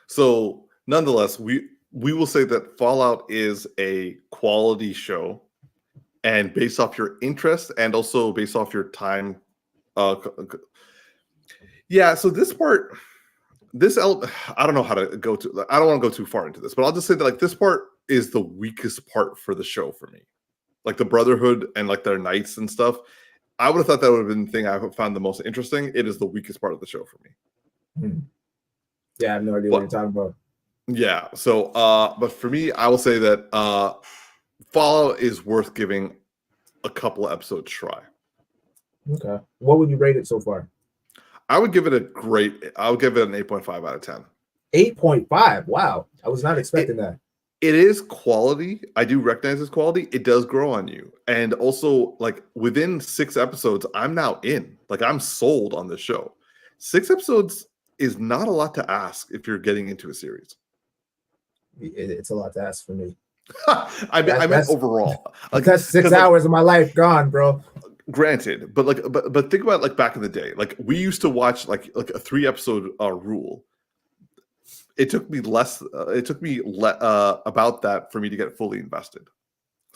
so nonetheless, we will say that Fallout is a quality show, and based off your interest and also based off your time. Yeah. So this part, I don't know how to go to. I don't want to go too far into this, but I'll just say that this part is the weakest part for the show for me. Like the Brotherhood and their knights and stuff. I would have thought that would have been the thing I found the most interesting. It is the weakest part of the show for me. Yeah, I have no idea what you're talking about. Yeah. So, but for me, I will say that Fallout is worth giving a couple of episodes try. Okay. What would you rate it so far? I would give it an 8.5 out of 10. 8.5. Wow. I was not expecting that. It is quality. I do recognize it's quality. It does grow on you. And also, within 6 episodes, I'm now in. I'm sold on the show. 6 episodes is not a lot to ask if you're getting into a series. It's a lot to ask for me. I meant overall. That's 6 hours of my life gone, bro. Granted, but think about back in the day. We used to watch a 3-episode rule. It took me less. It took me about that for me to get fully invested.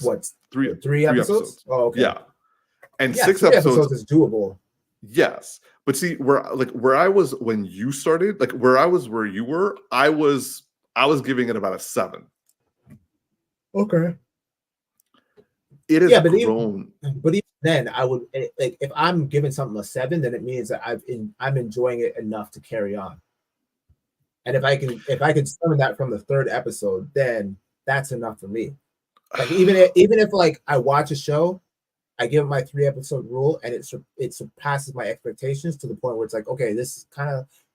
What? Three episodes? Oh, okay. Yeah, and 6 episodes is doable. Yes, but see where I was when you started, where I was where you were, I was giving it about a 7. Okay. It has grown. But even then, I would if I'm giving something a 7, then it means that I'm enjoying it enough to carry on. And if I can summon that from the 3rd episode, then that's enough for me. Even if I watch a show, I give it my 3-episode rule, and it surpasses my expectations to the point where it's okay, this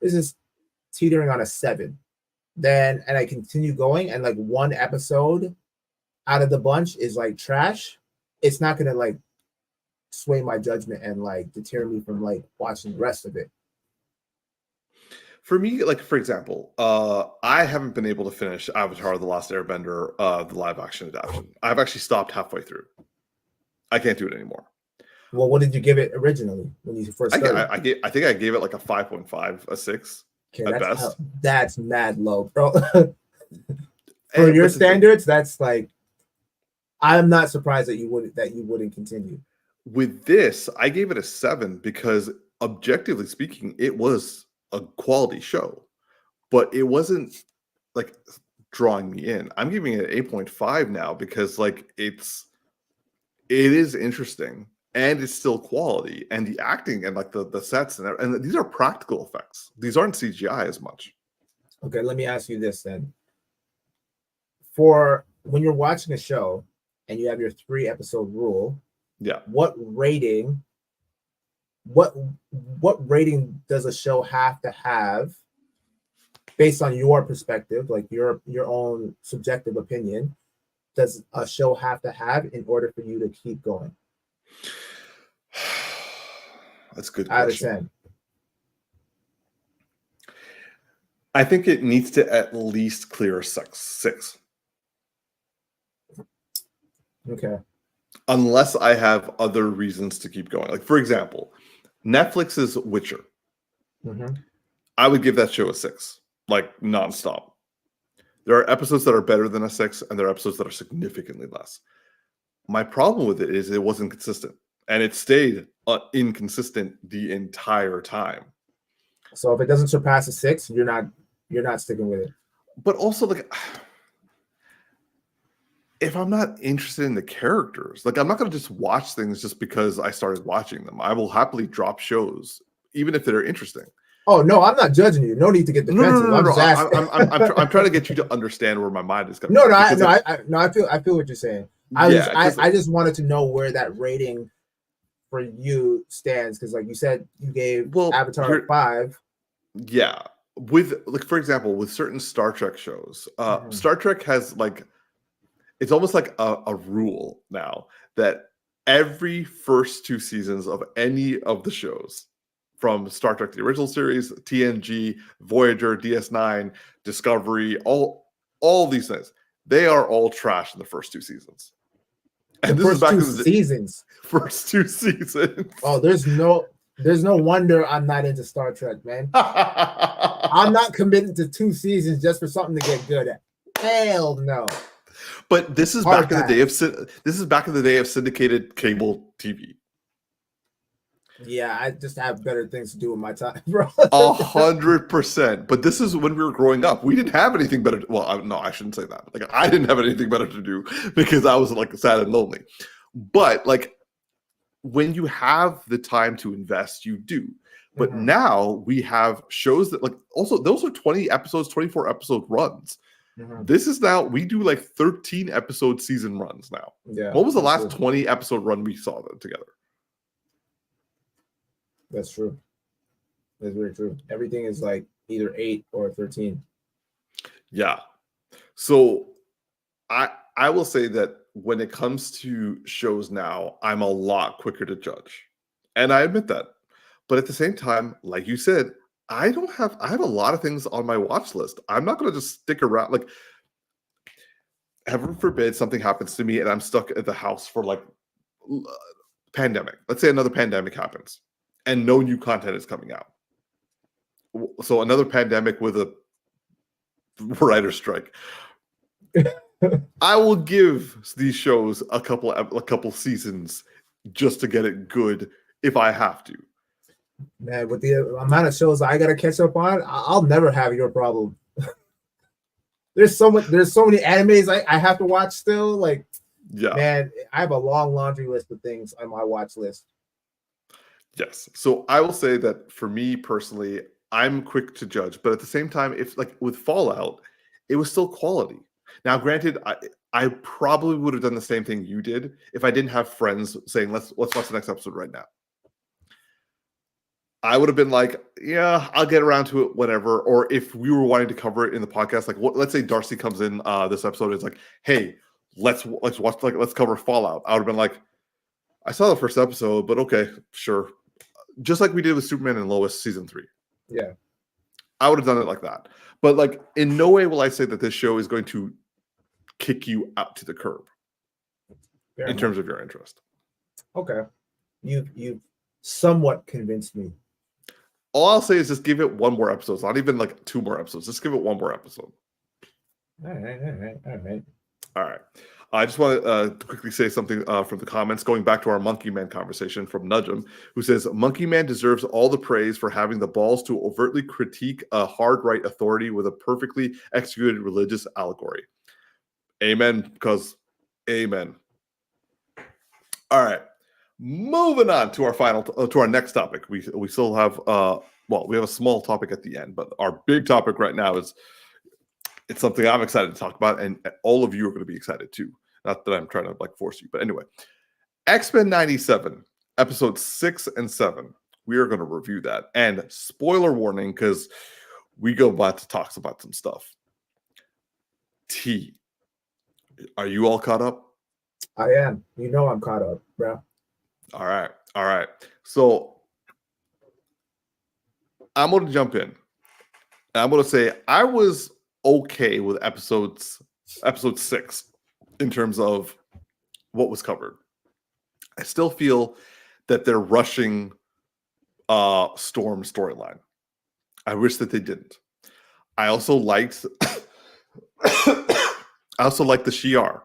is teetering on a 7. Then and I continue going, and 1 episode out of the bunch is trash. It's not gonna sway my judgment and deter me from watching the rest of it. For me, for example, I haven't been able to finish Avatar: The Last Airbender, the live-action adaptation. I've actually stopped halfway through. I can't do it anymore. Well, what did you give it originally when you first started? I think I gave it a 5.5, a 6 at best. That's mad low, bro. For your standards, that's I'm not surprised that you wouldn't continue. With this, I gave it a 7 because objectively speaking, it was a quality show, but it wasn't drawing me in. I'm giving it 8.5 now because it is interesting and it's still quality, and the acting and the sets and these are practical effects. These aren't CGI as much. Okay, let me ask you this then. For when you're watching a show and you have your 3-episode rule, Yeah. What rating does a show have to have based on your perspective, like your own subjective opinion, does a show have to have in order for you to keep going? That's a good Out question. of 10. I think it needs to at least clear 6. Okay. Unless I have other reasons to keep going. Like, for example, Netflix's Witcher. Mm-hmm. I would give that show a 6, like nonstop. There are episodes that are better than a 6, and there are episodes that are significantly less. My problem with it is it wasn't consistent, and it stayed inconsistent the entire time. So if it doesn't surpass a 6, you're not sticking with it. But also, like, if I'm not interested in the characters, like, I'm not going to just watch things just because I started watching them. I will happily drop shows, even if they're interesting. Oh no, I'm not judging you. No need to get defensive. No. I'm just asking. I'm trying to get you to understand where my mind is coming. I feel what you're saying. I just wanted to know where that rating for you stands, because like you said, you gave Avatar a 5. Yeah, with, like, for example, with certain Star Trek shows, Star Trek has, like, it's almost like a rule now that every first 2 seasons of any of the shows, from Star Trek the original series, TNG, Voyager, DS9, Discovery, all these things, they are all trash in the first 2 seasons. And this is back in the seasons. First 2 seasons. Oh, there's no wonder I'm not into Star Trek, man. I'm not committed to 2 seasons just for something to get good at. Hell no. But this is back in the day of syndicated cable TV. Yeah, I just have better things to do with my time, bro. 100%. But this is when we were growing up. We didn't have anything better. Well, no, I shouldn't say that. Like, I didn't have anything better to do because I was, like, sad and lonely. But, like, when you have the time to invest, you do. But now we have shows that, like, also those are 20 episodes, 24 episode runs. This is now, we do like 13 episode season runs now. Yeah. What was the last 20 episode run we saw them together? That's true. That's very true. Everything is like either 8 or 13. Yeah. So I will say that when it comes to shows now, I'm a lot quicker to judge. And I admit that. But at the same time, like you said, I have a lot of things on my watch list. I'm not going to just stick around. Like, heaven forbid something happens to me and I'm stuck at the house for, like, pandemic. Let's say another pandemic happens and no new content is coming out. So another pandemic with a writer's strike. I will give these shows a couple seasons just to get it good if I have to. Man, with the amount of shows I gotta catch up on, I'll never have your problem. There's so many animes I have to watch still. Like, yeah, man, I have a long laundry list of things on my watch list. Yes. So I will say that for me personally, I'm quick to judge, but at the same time, if, like, with Fallout, it was still quality. Now, granted, I probably would have done the same thing you did if I didn't have friends saying, let's watch the next episode right now. I would have been like, yeah, I'll get around to it whenever. Or if we were wanting to cover it in the podcast, like, let's say Darcy comes in this episode, it's like, hey, let's watch, like, let's cover Fallout. I would have been like, I saw the first episode, but okay, sure. Just like we did with Superman and Lois season 3. Yeah, I would have done it like that. But, like, in no way will I say that this show is going to kick you out to the curb in terms of your interest. Okay, you've somewhat convinced me. All I'll say is just give it one more episode. It's not even like 2 more episodes. Just give it one more episode. All right. I just want to quickly say something from the comments, going back to our Monkey Man conversation from Nudgem, who says, Monkey Man deserves all the praise for having the balls to overtly critique a hard right authority with a perfectly executed religious allegory. Amen, because amen. All right. Moving on to our next topic. We still have we have a small topic at the end, but our big topic right now is, it's something I'm excited to talk about, and all of you are going to be excited too. Not that I'm trying to, like, force you, but anyway, X-Men 97, episodes 6 and 7. We are going to review that. And spoiler warning, because we go about to talk about some stuff. T, are you all caught up? I am. You know I'm caught up, bro. All right. So I'm going to jump in. I'm going to say I was okay with episode 6 in terms of what was covered. I still feel that they're rushing Storm storyline. I wish that they didn't. I also liked the Shi'ar.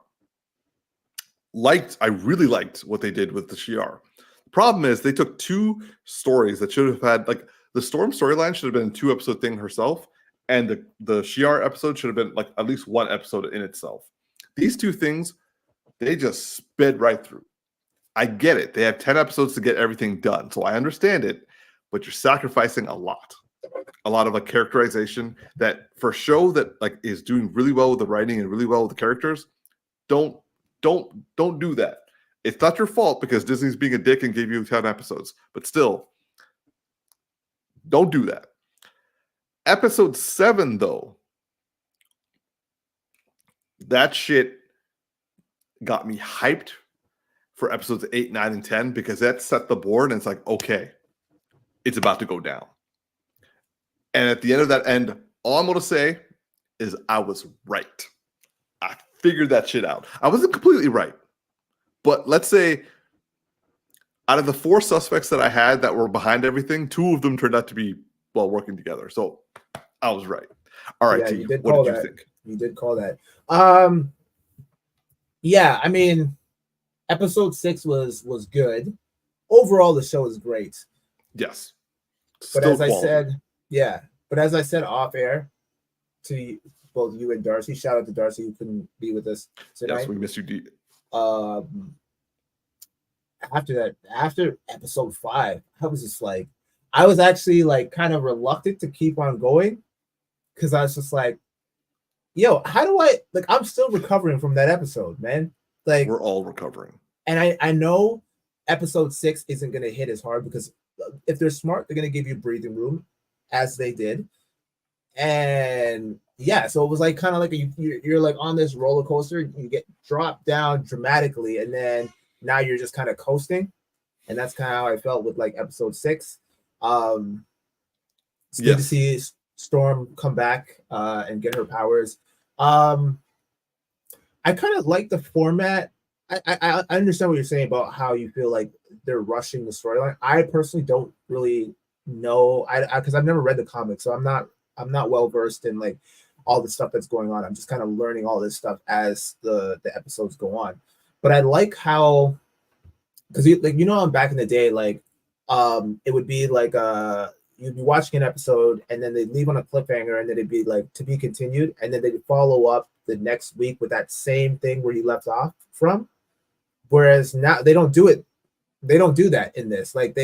I really liked what they did with the Shi'ar. The problem is they took 2 stories that should have had, like, the Storm storyline should have been a 2-episode thing herself, and the Shi'ar episode should have been like at least 1 episode in itself. These 2 things, they just sped right through. I get it. They have 10 episodes to get everything done, so I understand it, but you're sacrificing a lot of like characterization that for a show that like is doing really well with the writing and really well with the characters, don't do that. It's not your fault because Disney's being a dick and gave you 10 episodes, but still, don't do that. Episode 7, though, that shit got me hyped for episodes 8, 9, and 10 because that set the board and it's like, okay, it's about to go down. And at the end of that end, all I'm going to say is I was right. I figured that shit out. I wasn't completely right. But let's say out of the 4 suspects that I had that were behind everything, 2 of them turned out to be, well, working together. So I was right. All right, Yeah, T, what did you think? You did call that. Yeah, I mean, episode 6 was good. Overall, the show is great. Yes. But as I said off air to both you and Darcy, shout out to Darcy who couldn't be with us tonight. Yes, we miss you, D. After episode 5, I was just like, I was actually like kind of reluctant to keep on going because I was just like, yo, how do I, like, I'm still recovering from that episode, man. Like, we're all recovering. And I know episode 6 isn't going to hit as hard because if they're smart, they're going to give you breathing room as they did. And yeah, so it was like kind of like you're like on this roller coaster, you get dropped down dramatically, and then now you're just kind of coasting. And that's kind of how I felt with like episode 6. It's good to see Storm come back and get her powers. I kind of like the format. I understand what you're saying about how you feel like they're rushing the storyline. I personally don't really know, because I've never read the comics, so I'm not well versed in like all the stuff that's going on. I'm just kind of learning all this stuff as the episodes go on. But I like how, because I'm back in the day, like it would be like you'd be watching an episode and then they'd leave on a cliffhanger and then it'd be like to be continued, and then they'd follow up the next week with that same thing where you left off from. Whereas now they don't do it. They don't do that in this. Like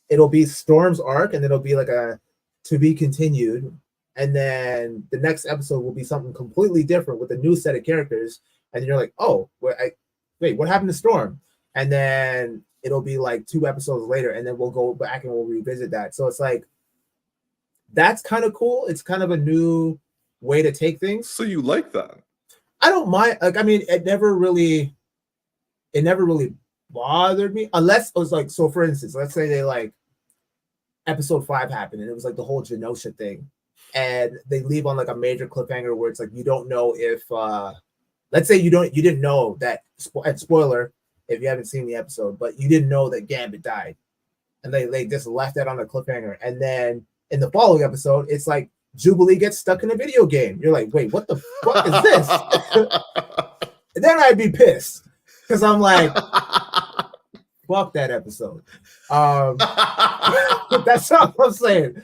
it'll be Storm's arc and it'll be like a to be continued, and then the next episode will be something completely different with a new set of characters, and you're like, oh, wait, what happened to Storm? And then it'll be like 2 episodes later, and then we'll go back and we'll revisit that. So it's like, that's kind of cool. It's kind of a new way to take things. So you like that? I don't mind. Like, I mean, it never really bothered me unless it was like, so for instance, let's say they like episode 5 happened and it was like the whole Genosha thing, and they leave on like a major cliffhanger where it's like you don't know if let's say you didn't know that, and spoiler if you haven't seen the episode, but you didn't know that Gambit died, and they just left that on a cliffhanger, and then in the following episode it's like Jubilee gets stuck in a video game. You're like, wait, what the fuck is this? And then I'd be pissed because I'm like, fuck that episode. That's all I'm saying.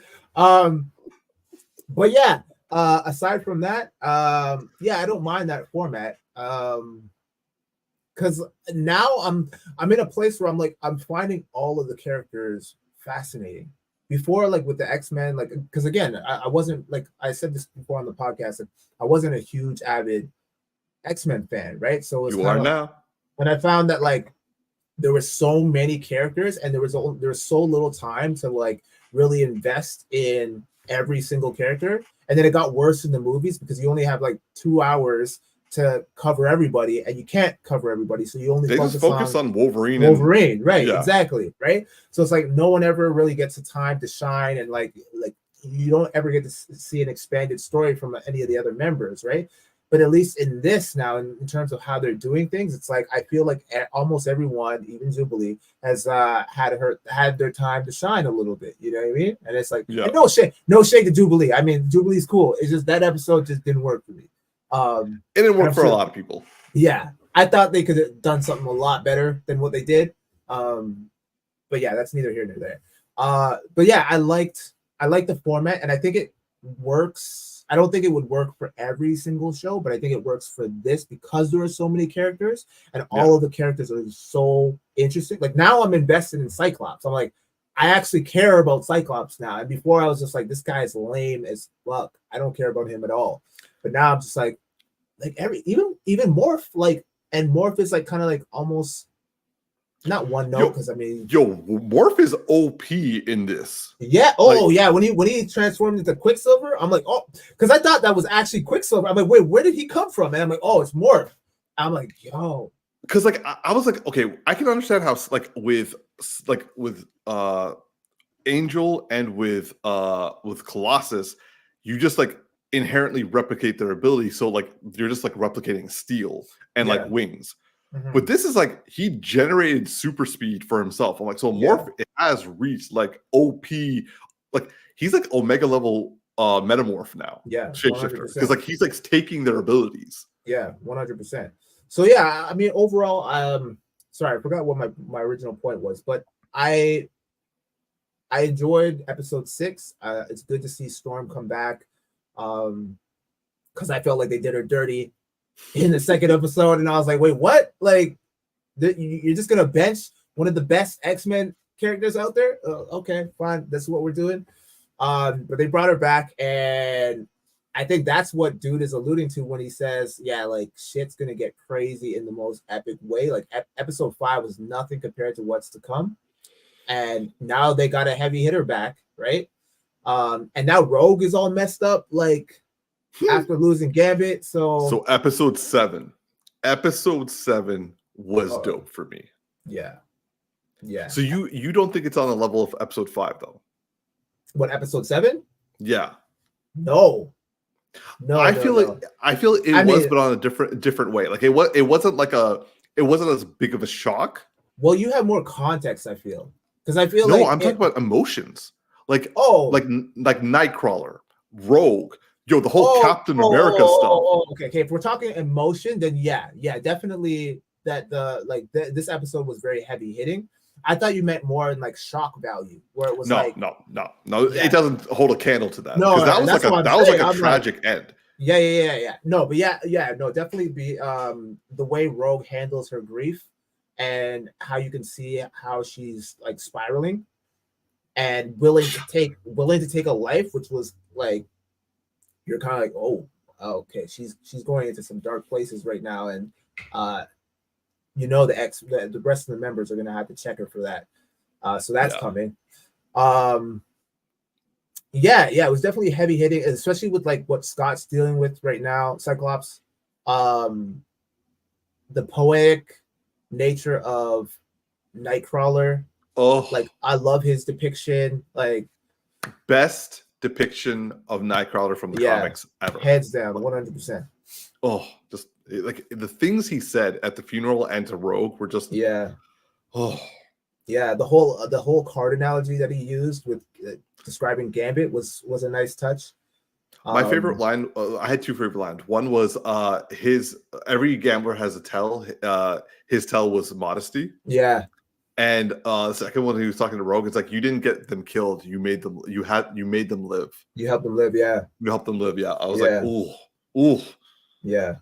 But yeah, aside from that, yeah, I don't mind that format. Because now I'm in a place where I'm like, I'm finding all of the characters fascinating. Before, like with the X-Men, like, because again, I wasn't, like I said this before on the podcast, like, I wasn't a huge avid X-Men fan, right? So it's you are now. And I found that like there were so many characters, and there was so little time to like really invest in every single character. And then it got worse in the movies because you only have like 2 hours to cover everybody, and you can't cover everybody, so you only focus on Wolverine. Right? Exactly, right. So it's like no one ever really gets the time to shine, and like you don't ever get to see an expanded story from any of the other members, right? But at least in this now, in terms of how they're doing things, it's like I feel like almost everyone, even Jubilee, has had their time to shine a little bit. You know what I mean? And it's like, and no shade to Jubilee. I mean, Jubilee's cool. It's just that episode just didn't work for me. It didn't work for a lot of people. Yeah, I thought they could have done something a lot better than what they did. But yeah, that's neither here nor there. But yeah, I liked the format, and I think it works. I don't think it would work for every single show, but I think it works for this because there are so many characters, and all of the characters are so interesting. Like now I'm invested in Cyclops. I'm like, I actually care about Cyclops now. And before I was just like, this guy is lame as fuck. I don't care about him at all. But now I'm just like even Morph, like, and Morph is like kind of like almost not one note, because I mean, Morph is OP in this. Yeah. Oh, yeah. When he transformed into Quicksilver, I'm like, oh, because I thought that was actually Quicksilver. I'm like, wait, where did he come from? And I'm like, oh, it's Morph. I'm like, yo. Because like I was like, okay, I can understand how like with Angel and with Colossus, you just like inherently replicate their ability. So like you're just like replicating steel and like wings. Mm-hmm. But this is like he generated super speed for himself. I'm like, so Morph has reached like OP, like he's like Omega level metamorph now. Yeah, shapeshifter, because like he's like taking their abilities. Yeah, 100%. So yeah, I mean overall, sorry, I forgot what my original point was, but I enjoyed episode 6. It's good to see Storm come back, because I felt like they did her dirty in the second episode, and I was like, wait, what? Like, you're just gonna bench one of the best X-Men characters out there? Okay, fine, that's what we're doing. But they brought her back, and I think that's what dude is alluding to when he says, yeah, like shit's gonna get crazy in the most epic way. Like episode 5 was nothing compared to what's to come, and now they got a heavy hitter back, right? And now Rogue is all messed up, like after losing Gambit. So episode 7 was dope for me. Yeah. So you don't think it's on the level of episode 5 though? What, episode 7? Yeah. No. I feel it was, but on a different way. Like it wasn't as big of a shock. Well, you have more context, I feel. Because I feel I'm talking about emotions. Like Nightcrawler, Rogue, the whole Captain America stuff. Okay. If we're talking emotion, then yeah, definitely that this episode was very heavy hitting. I thought you meant more in like shock value, where it was no. Yeah. It doesn't hold a candle to that. No, that was like a tragic end. Yeah. No, but no, definitely the way Rogue handles her grief, and how you can see how she's like spiraling and willing to take a life, which was like, you're kind of like, oh, okay, she's going into some dark places right now, and the rest of the members are gonna have to check her for that. So that's coming. It was definitely heavy hitting, especially with like what Scott's dealing with right now, Cyclops. The poetic nature of Nightcrawler. Oh, like I love his depiction. Like best depiction of Nightcrawler from the comics ever. Hands down, 100%. Oh, just like the things he said at the funeral and to Rogue were just the whole card analogy that he used with describing Gambit was a nice touch. My favorite line, I had two favorite lines. One was every gambler has a tell. His tell was modesty. Yeah. And the second one, he was talking to Rogue. It's like, you didn't get them killed. You made them. You made them live. You helped them live. Yeah. You helped them live. Yeah. I was like, ooh. Yeah.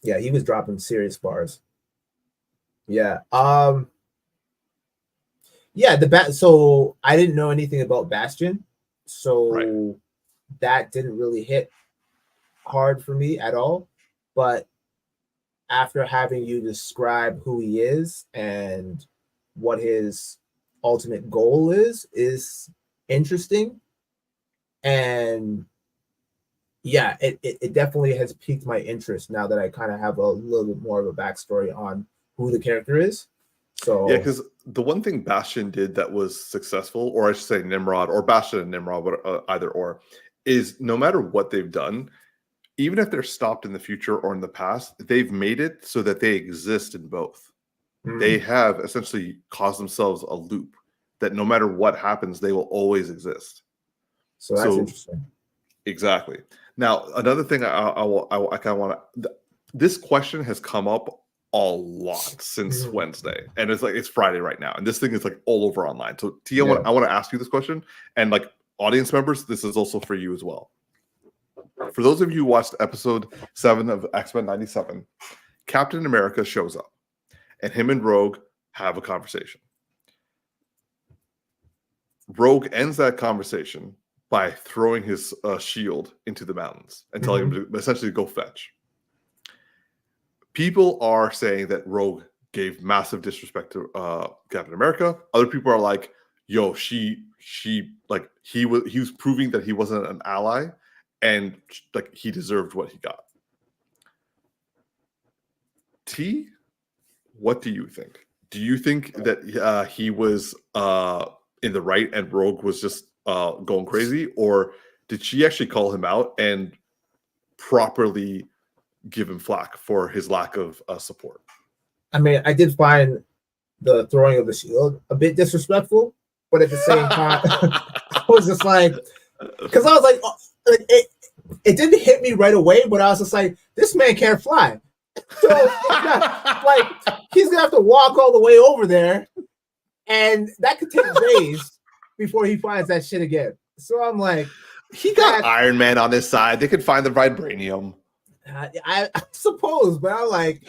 He was dropping serious bars. Yeah. So I didn't know anything about Bastion, so that didn't really hit hard for me at all. But after having you describe who he is and what his ultimate goal is interesting. And yeah, it definitely has piqued my interest now that I kind of have a little bit more of a backstory on who the character is. So Yeah, because the one thing Bastion did that was successful, or I should say Nimrod, or Bastion and Nimrod, either or, is no matter what they've done, even if they're stopped in the future or in the past, they've made it so that they exist in both. They have essentially caused themselves a loop that no matter what happens, they will always exist. so that's interesting. Exactly. Now, another thing I kind of want to. This question has come up a lot since Wednesday, and it's Friday right now, and this thing is like all over online. So, Tia, I want to ask you this question, and like audience members, this is also for you as well. For those of you who watched episode 7 of X-Men 97, Captain America shows up, and him and Rogue have a conversation. Rogue ends that conversation by throwing his shield into the mountains and telling him to essentially go fetch. People are saying that Rogue gave massive disrespect to Captain America. Other people are like, "Yo, he was proving that he wasn't an ally, and like he deserved what he got." T, what do you think? Do you think that he was in the right and Rogue was just going crazy, or did she actually call him out and properly give him flack for his lack of support? I mean, I did find the throwing of the shield a bit disrespectful, but at the same time, I was just like, because I was like, it didn't hit me right away, but I was just like, this man can't fly. So like he's gonna have to walk all the way over there, and that could take days before he finds that shit again. So I'm like, he got Iron Man on his side. They could find the vibranium. I suppose, but I'm like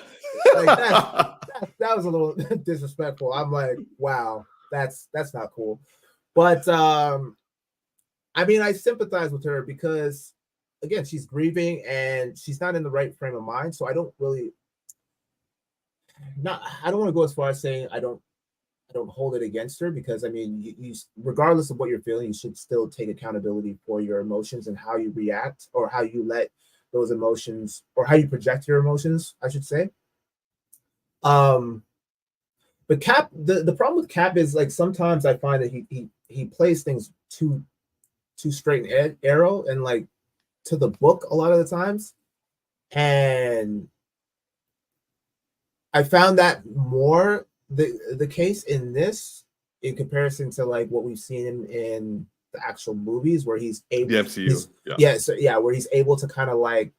that was a little disrespectful. I'm like, wow, that's not cool. But I mean, I sympathize with her because again, she's grieving and she's not in the right frame of mind. So I don't want to go as far as saying I don't hold it against her, because I mean, you regardless of what you're feeling, you should still take accountability for your emotions and how you react, or how you let those emotions, or how you project your emotions, I should say. But Cap, the problem with Cap is like sometimes I find that he plays things too straight and arrow and like to the book a lot of the times, and I found that more the case in this in comparison to like what we've seen in the actual movies, where he's able, the MCU, where he's able to kind of like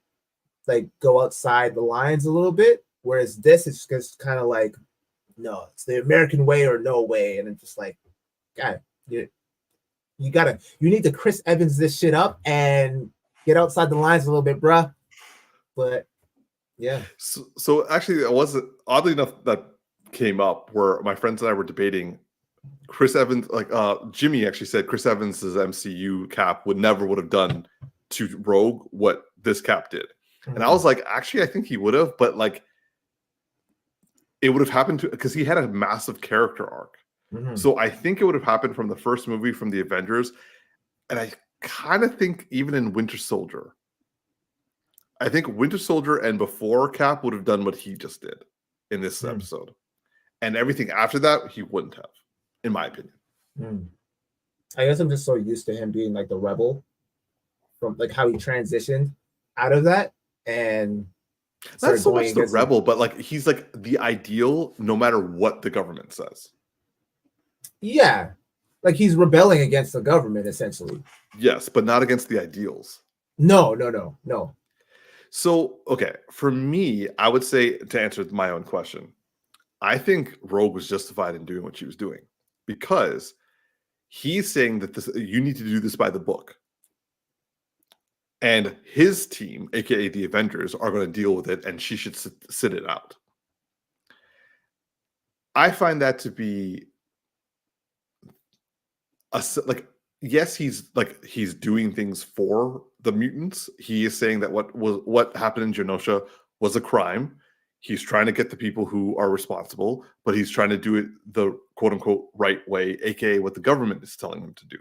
go outside the lines a little bit, whereas this is just kind of like, no, it's the American way or no way, and it's just like, God, you need to Chris Evans this shit up and get outside the lines a little bit, bruh. But yeah. So actually, it wasn't, oddly enough, that came up where my friends and I were debating. Chris Evans, like Jimmy actually said, Chris Evans's MCU Cap would have done to Rogue what this Cap did. And I was like, actually, I think he would have, but like it would have happened because he had a massive character arc. So I think it would have happened from the first movie, from the Avengers. And I kind of think even in Winter Soldier, I think Winter Soldier and before Cap would have done what he just did in this episode. And everything after that, he wouldn't have, in my opinion. I guess I'm just so used to him being like the rebel, from like how he transitioned out of that. And not so much the rebel, but like he's like the ideal no matter what the government says. Yeah. Like he's rebelling against the government, essentially. Yes, but not against the ideals. No. So, okay, for me, I would say, to answer my own question, I think Rogue was justified in doing what she was doing, because he's saying that you need to do this by the book. And his team, aka the Avengers, are going to deal with it, and she should sit it out. I find that to be yes, he's doing things for the mutants. He is saying that what happened in Genosha was a crime. He's trying to get the people who are responsible, but he's trying to do it the quote unquote right way, aka what the government is telling him to do.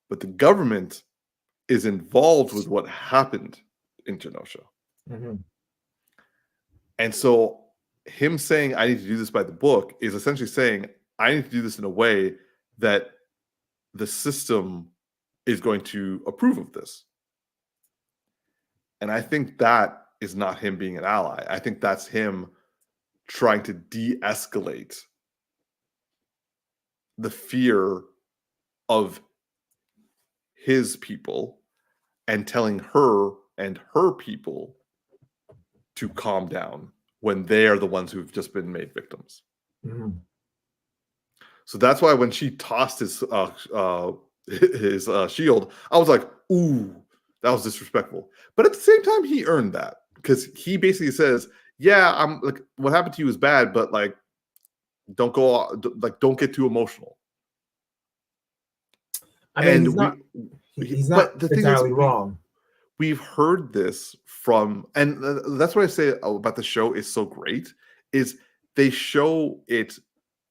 But the government is involved with what happened in Genosha. Mm-hmm. And so him saying, I need to do this by the book is essentially saying, I need to do this in a way that the system is going to approve of this. And I think that is not him being an ally. I think that's him trying to de-escalate the fear of his people and telling her and her people to calm down when they are the ones who've just been made victims. Mm-hmm. So that's why when she tossed his shield, I was like, ooh, that was disrespectful. But at the same time, he earned that because he basically says, yeah, I'm like, what happened to you is bad, but like, don't get too emotional. I mean, he's not entirely wrong. We've heard this from, and that's what I say about the show is so great, is they show it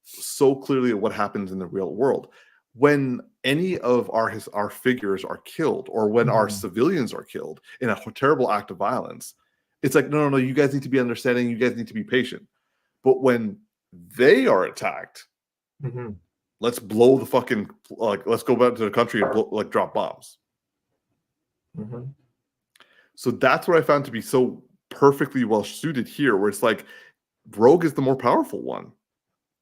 so clearly what happens in the real world. When any of our figures are killed, or when our civilians are killed in a terrible act of violence, it's like, no, you guys need to be understanding, you guys need to be patient. But when they are attacked, let's blow the fucking, like, let's go back to the country and blow, drop bombs. So that's what I found to be so perfectly well suited here, where it's like Rogue is the more powerful one,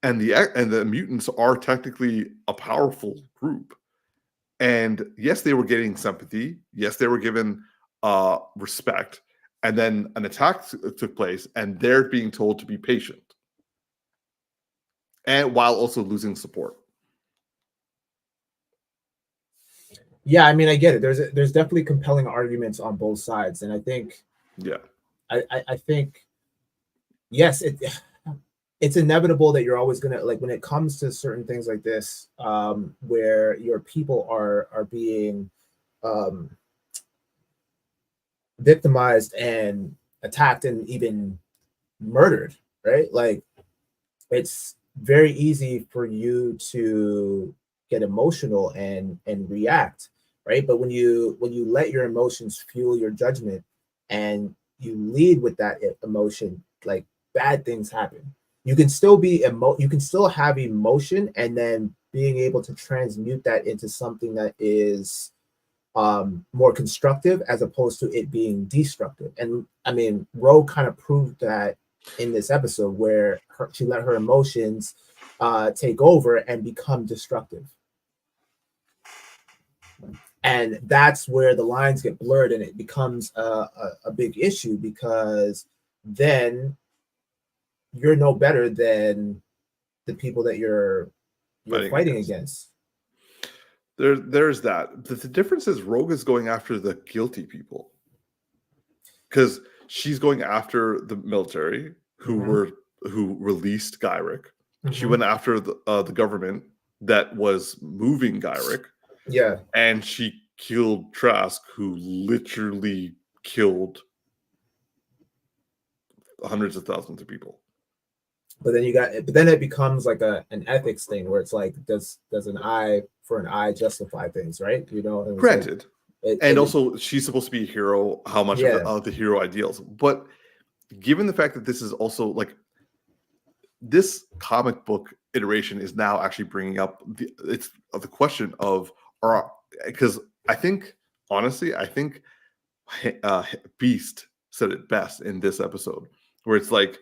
and the mutants are technically a powerful group. And yes, they were getting sympathy. Yes, they were given respect. And then an attack took place, and they're being told to be patient, and while also losing support. Yeah, I mean, I get it. There's definitely compelling arguments on both sides, and I think, I think, yes, it's inevitable that you're always gonna, like, when it comes to certain things like this, where your people are being victimized and attacked and even murdered, right? Like, it's very easy for you to get emotional and react, right? But when you let your emotions fuel your judgment and you lead with that emotion, like, bad things happen. You can still be you can still have emotion, and then being able to transmute that into something that is more constructive, as opposed to it being destructive. And I mean, Rogue kind of proved that in this episode, where she let her emotions take over and become destructive. And that's where the lines get blurred, and it becomes a big issue, because then you're no better than the people that you're fighting against. There's that. The difference is Rogue is going after the guilty people, because she's going after the military who released Gyrick. She went after the government that was moving Gyrick. Yeah. And she killed Trask, who literally killed hundreds of thousands of people. But then it becomes like an ethics thing, where it's like, does an eye for an eye justify things, right? You know, granted. Like, also she's supposed to be a hero, how much of the hero ideals. But given the fact that this is also like, this comic book iteration is now actually bringing up the question of, because I think, honestly, Beast said it best in this episode, where it's like,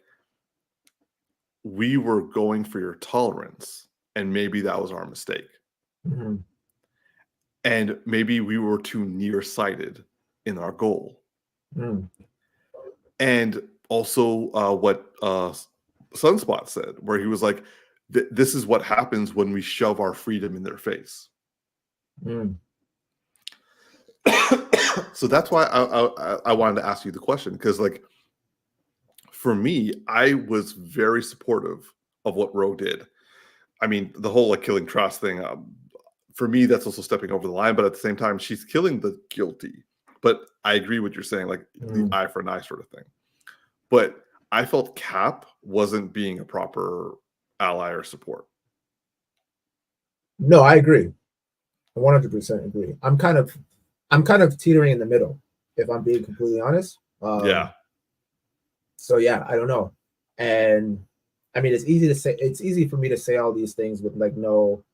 we were going for your tolerance, and maybe that was our mistake. And maybe we were too nearsighted in our goal. And also what Sunspot said, where he was like, this is what happens when we shove our freedom in their face. So that's why I wanted to ask you the question, because, like, for me, I was very supportive of what Rogue did. I mean, the whole, like, killing Trask thing, for me, that's also stepping over the line. But at the same time, she's killing the guilty. But I agree with what you're saying, like the eye for an eye sort of thing. but I felt Cap wasn't being a proper ally or support. No, I agree. 100% agree. I'm kind of teetering in the middle, if I'm being completely honest. Yeah. So yeah, I don't know. And I mean, it's easy for me to say all these things with no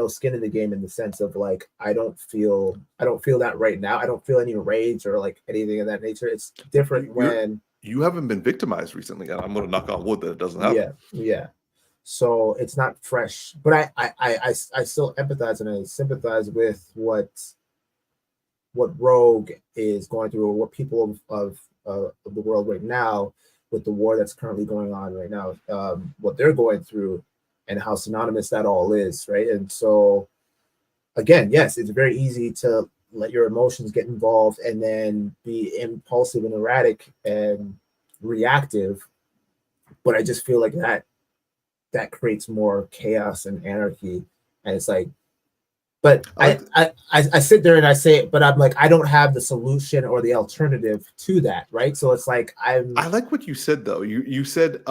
skin in the game, in the sense of like I don't feel that right now. I don't feel any rage or like anything of that nature. It's different when you haven't been victimized recently, and I'm going to knock on wood that it doesn't happen. Yeah. So it's not fresh, but I still empathize and I sympathize with what Rogue is going through, or what people of the world right now, with the war that's currently going on right now, what they're going through, and how synonymous that all is, right? And so, again, yes, it's very easy to let your emotions get involved and then be impulsive and erratic and reactive. But I just feel like that creates more chaos and anarchy. And it's like, but I sit there and I say it, but I'm like, I don't have the solution or the alternative to that, right? So it's like I like what you said though. You said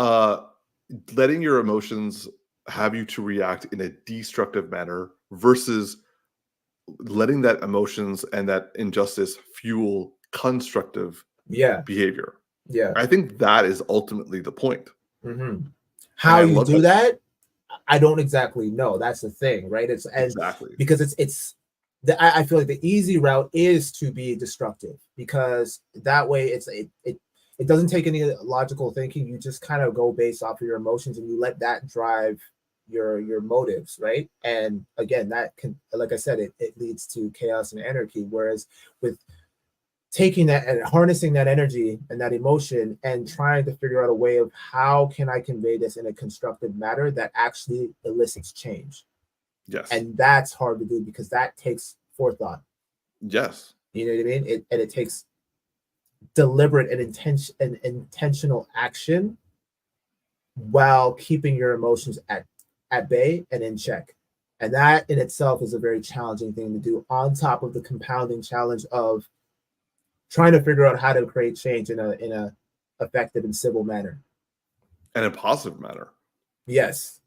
letting your emotions have you to react in a destructive manner versus letting that emotions and that injustice fuel constructive behavior. Yeah. I think that is ultimately the point. Mm-hmm. How you do that, I don't exactly know. That's the thing, right? It's exactly because I feel like the easy route is to be destructive, because that way it doesn't take any logical thinking. You just kind of go based off of your emotions and you let that drive your motives, right? And again, that can, like I said, it leads to chaos and anarchy. Whereas with taking that and harnessing that energy and that emotion and trying to figure out a way of how can I convey this in a constructive manner that actually elicits change. Yes. And that's hard to do because that takes forethought. Yes. You know what I mean? It takes deliberate and intentional action while keeping your emotions at bay and in check. And that in itself is a very challenging thing to do, on top of the compounding challenge of trying to figure out how to create change in a effective and civil manner, and a positive manner. Yes.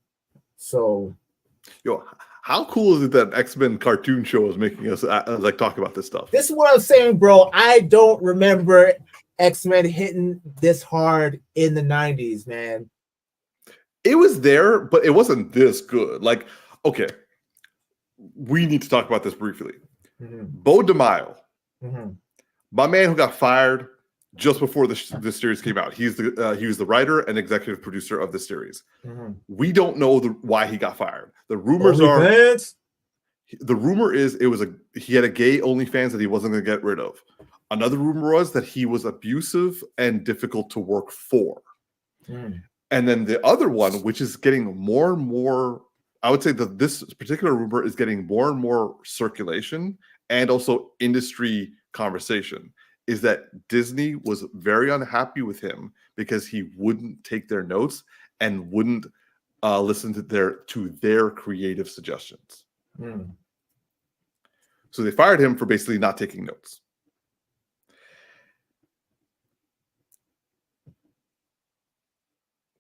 So, how cool is it that X-Men cartoon show is making us like talk about this stuff? This is what I'm saying, bro. I don't remember X-Men hitting this hard in the 90s, man. It was there, but it wasn't this good. Like, okay, we need to talk about this briefly. Mm-hmm. Bo DeMaio. Mm-hmm. My man who got fired just before this series came out. He was the writer and executive producer of the series. Mm-hmm. We don't know why he got fired. The rumor is he had a gay OnlyFans that he wasn't going to get rid of. Another rumor was that he was abusive and difficult to work for. Mm. And then the other one, which is getting more and more, I would say that this particular rumor is getting more and more circulation and also industry conversation, is that Disney was very unhappy with him because he wouldn't take their notes and wouldn't listen to their creative suggestions. Mm. So they fired him for basically not taking notes.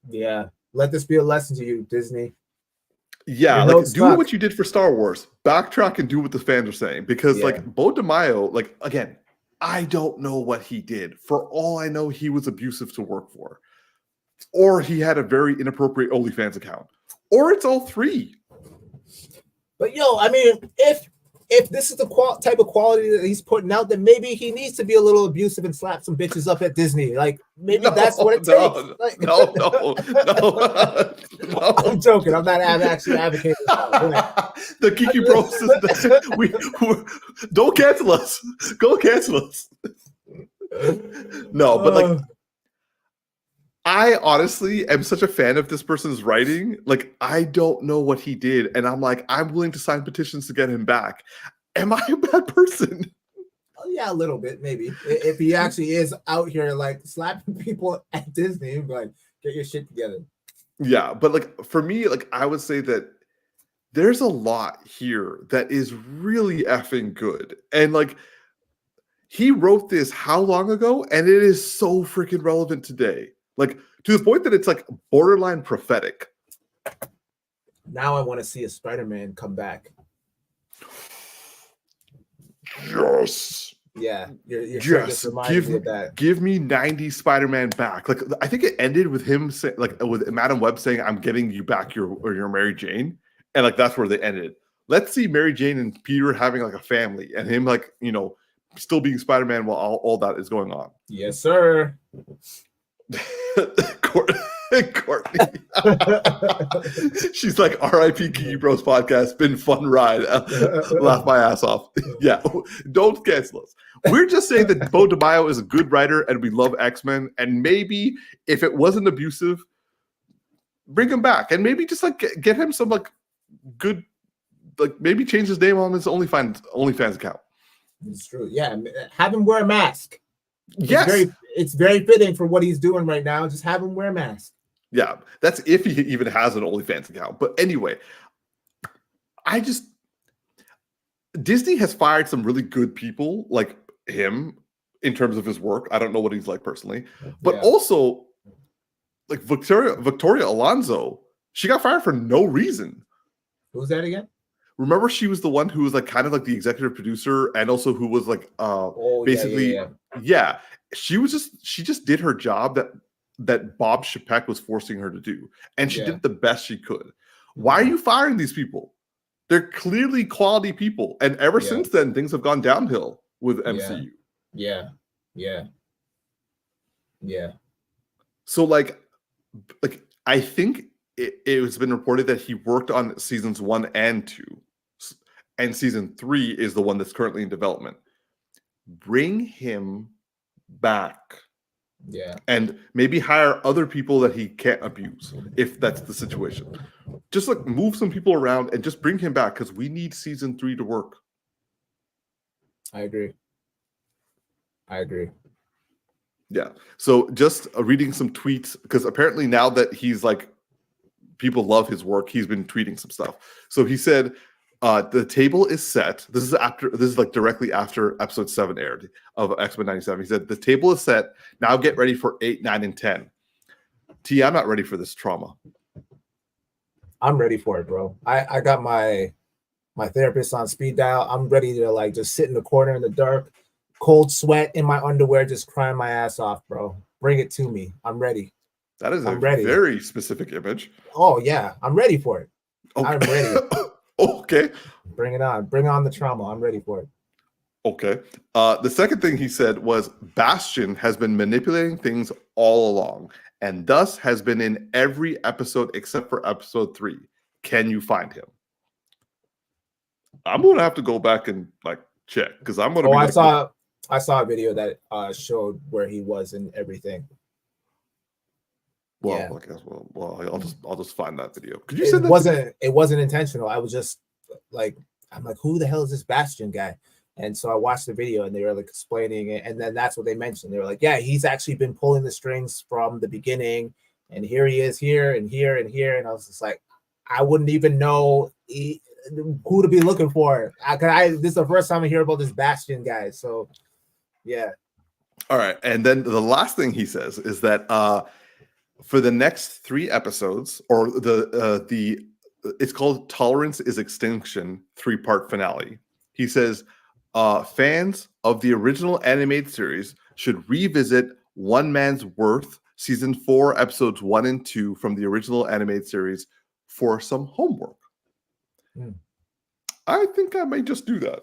Yeah, let this be a lesson to you, Disney. Yeah, like do what you did for Star Wars. Backtrack and do what the fans are saying. Because like Bo DeMaio, like again, I don't know what he did. For all I know, he was abusive to work for. Or he had a very inappropriate OnlyFans account. Or it's all three. But I mean, if this is the type of quality that he's putting out, then maybe he needs to be a little abusive and slap some bitches up at Disney. Like maybe that's what it takes. No. I'm joking. I'm not actually advocating. The Geeky Bros. We don't cancel us. Go cancel us. No, but like, I honestly am such a fan of this person's writing. Like, I don't know what he did. And I'm like, I'm willing to sign petitions to get him back. Am I a bad person? Oh, yeah, a little bit, maybe. If he actually is out here, like, slapping people at Disney, like, get your shit together. Yeah, but, like, for me, like, I would say that there's a lot here that is really effing good. And, like, he wrote this how long ago? And it is so freaking relevant today. Like to the point that it's like borderline prophetic. Now I want to see a Spider-Man come back. Yes. Yeah, your shirt just reminds me of that. Give me 90s Spider-Man back. Like I think it ended with him with Madam Web saying, "I'm getting you back your Mary Jane," and like that's where they ended. Let's see Mary Jane and Peter having like a family, and him like still being Spider-Man while all that is going on. Yes, sir. Courtney. She's like, R.I.P. Geeky Bros Podcast. Been fun ride. Laugh my ass off. Yeah, don't cancel us. We're just saying that Bo DeMaio is a good writer and we love X-Men. And maybe if it wasn't abusive, bring him back. And maybe just like get him some like good, like maybe change his name on his OnlyFans account. It's true. Yeah, have him wear a mask. Yes. It's very fitting for what he's doing right now. Just have him wear a mask. Yeah, that's if he even has an OnlyFans account. But anyway, Disney has fired some really good people like him in terms of his work. I don't know what he's like personally, but also like Victoria Alonso, she got fired for no reason. Who's that again? Remember, she was the one who was like kind of like the executive producer and also who was like basically she just did her job that Bob Chapek was forcing her to do, and she did the best she could. Why are you firing these people? They're clearly quality people, and ever since then things have gone downhill with MCU. Yeah. So like I think it has been reported that he worked on seasons 1 and 2, and season 3 is the one that's currently in development. Bring him back. Yeah. And maybe hire other people that he can't abuse if that's the situation. Just like move some people around and just bring him back because we need season 3 to work. I agree. Yeah. So just reading some tweets because apparently now that he's like people love his work, he's been tweeting some stuff. So he said, the table is set. This is like directly after episode 7 aired of X-Men 97. He said, the table is set. Now get ready for 8, 9, and 10. T, I'm not ready for this trauma. I'm ready for it, bro. I got my therapist on speed dial. I'm ready to like just sit in the corner in the dark, cold sweat in my underwear, just crying my ass off, bro. Bring it to me. I'm ready. That is very specific image. Oh yeah, I'm ready for it. Okay. I'm ready. Okay. Bring it on. Bring on the trauma. I'm ready for it. Okay. The second thing he said was Bastion has been manipulating things all along and thus has been in every episode except for episode 3. Can you find him? I'm going to have to go back and like check because I'm going to I saw a video that showed where he was in everything. Well, yeah. I guess. Well, I'll just find that video. Could you say that? It wasn't intentional. I was just like, I'm like, who the hell is this Bastion guy? And so I watched the video, and they were like explaining it, and then that's what they mentioned. They were like, yeah, he's actually been pulling the strings from the beginning, and here he is, here and here and here. And I was just like, I wouldn't even know who to be looking for. This is the first time I hear about this Bastion guy. So, yeah. All right, and then the last thing he says is that for the next 3 episodes, or it's called Tolerance is Extinction 3-part finale. He says fans of the original animated series should revisit One Man's Worth season 4 episodes 1 and 2 from the original animated series for some homework. I think I may just do that.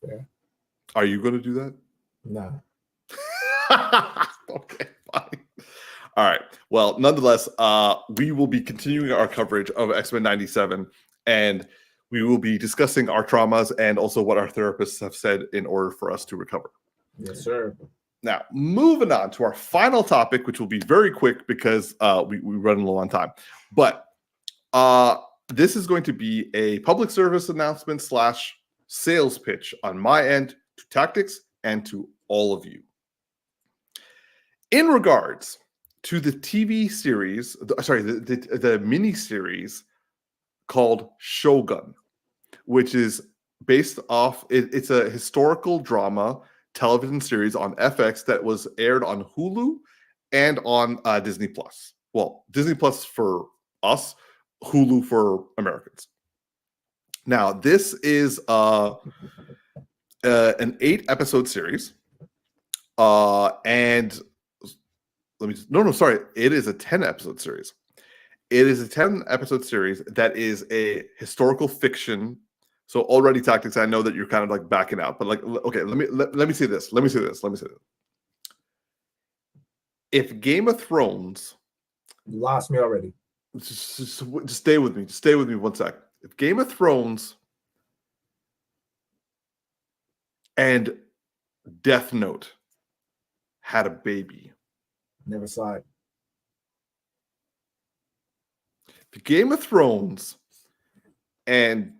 Yeah. Are you going to do that? No. Okay, fine. All right. Well, nonetheless, we will be continuing our coverage of X-Men 97, and we will be discussing our traumas and also what our therapists have said in order for us to recover. Yes, sir. Now, moving on to our final topic, which will be very quick because we run low on time. But this is going to be a public service announcement / sales pitch on my end to Tactix and to all of you. In regards to the TV series, the mini series called Shogun, which is based off, it's a historical drama television series on FX that was aired on Hulu and on Disney Plus. Well, Disney Plus for us, Hulu for Americans. Now, this is an 8-episode series, and it is a 10-episode series. It is a 10-episode series that is a historical fiction. So already, Tactix, I know that you're kind of like backing out, but like, okay, let me say this. If Game of Thrones, You lost me already. just stay with me. Just stay with me 1 sec. If Game of Thrones and Death Note had a baby, Never saw it. if Game of Thrones and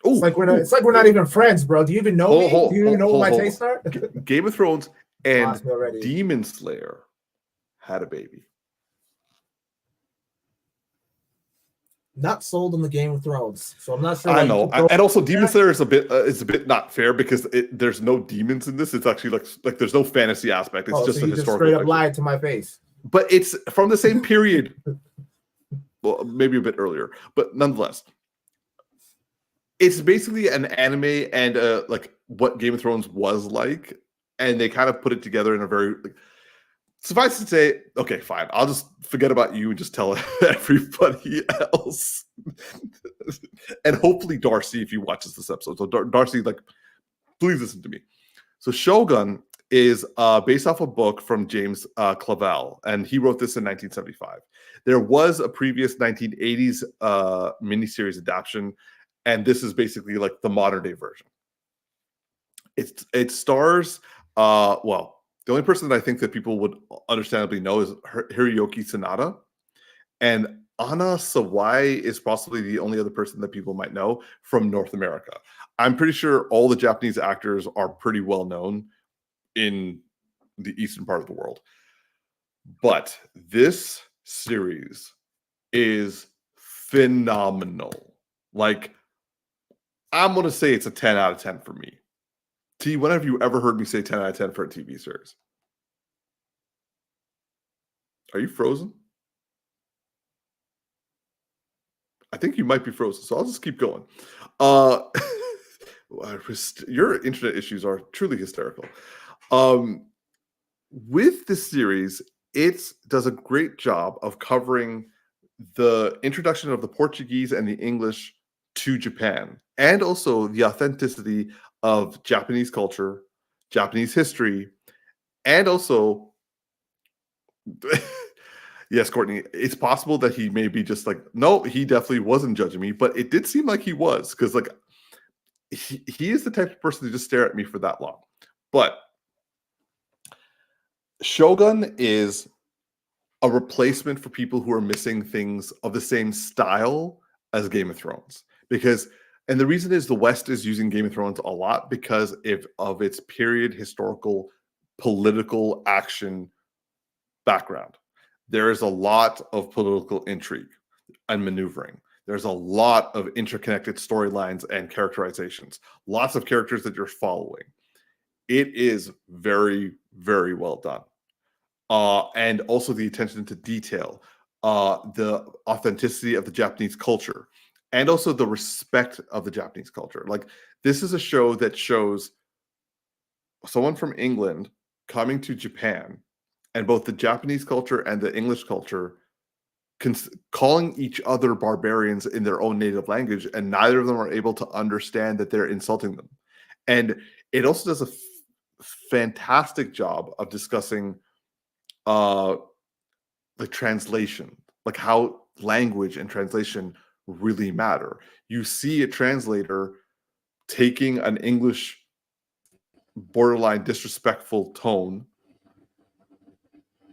It's like we're not even friends, bro. Do you even know me? Do you even know what my tastes are? Game of Thrones and Lost me already. Demon Slayer had a baby. Not sold on the Game of Thrones, so I'm not sure. I know, and also Demon Slayer is a bit not fair because there's no demons in this. It's actually like there's no fantasy aspect. It's just so a you historical. straight up fiction. lied to my face. But it's from the same period. Well, maybe a bit earlier, but nonetheless, it's basically an anime and like what Game of Thrones was like, and they kind of put it together in a very. Suffice to say, okay, fine. I'll just forget about you and just tell everybody else. And hopefully Darcy, if he watches this episode. So Darcy, like, please listen to me. So Shogun is based off a book from James Clavell, and he wrote this in 1975. There was a previous 1980s miniseries adaptation, and this is basically like the modern day version. It stars, the only person that I think that people would understandably know is Hiroyuki Sanada. And Anna Sawai is possibly the only other person that people might know from North America. I'm pretty sure all the Japanese actors are pretty well known in the eastern part of the world. But this series is phenomenal. Like, I'm going to say it's a 10 out of 10 for me. T, when have you ever heard me say 10 out of 10 for a TV series? Are you frozen? I think you might be frozen, so I'll just keep going. Your internet issues are truly hysterical. With this series, it does a great job of covering the introduction of the Portuguese and the English to Japan, and also the authenticity of Japanese culture, Japanese history, and also, yes, Courtney, it's possible that he may be just like, no, he definitely wasn't judging me, but it did seem like he was, because like he is the type of person to just stare at me for that long. But Shogun is a replacement for people who are missing things of the same style as Game of Thrones, and the reason is the West is using Game of Thrones a lot because of its period historical political action background. There is a lot of political intrigue and maneuvering. There's a lot of interconnected storylines and characterizations. Lots of characters that you're following. It is very, very well done. And also the attention to detail, the authenticity of the Japanese culture, and also the respect of the Japanese culture. Like, this is a show that shows someone from England coming to Japan, and both the Japanese culture and the English culture calling each other barbarians in their own native language, and neither of them are able to understand that they're insulting them. And it also does a fantastic job of discussing the translation, like how language and translation really matter. You see a translator taking an English borderline disrespectful tone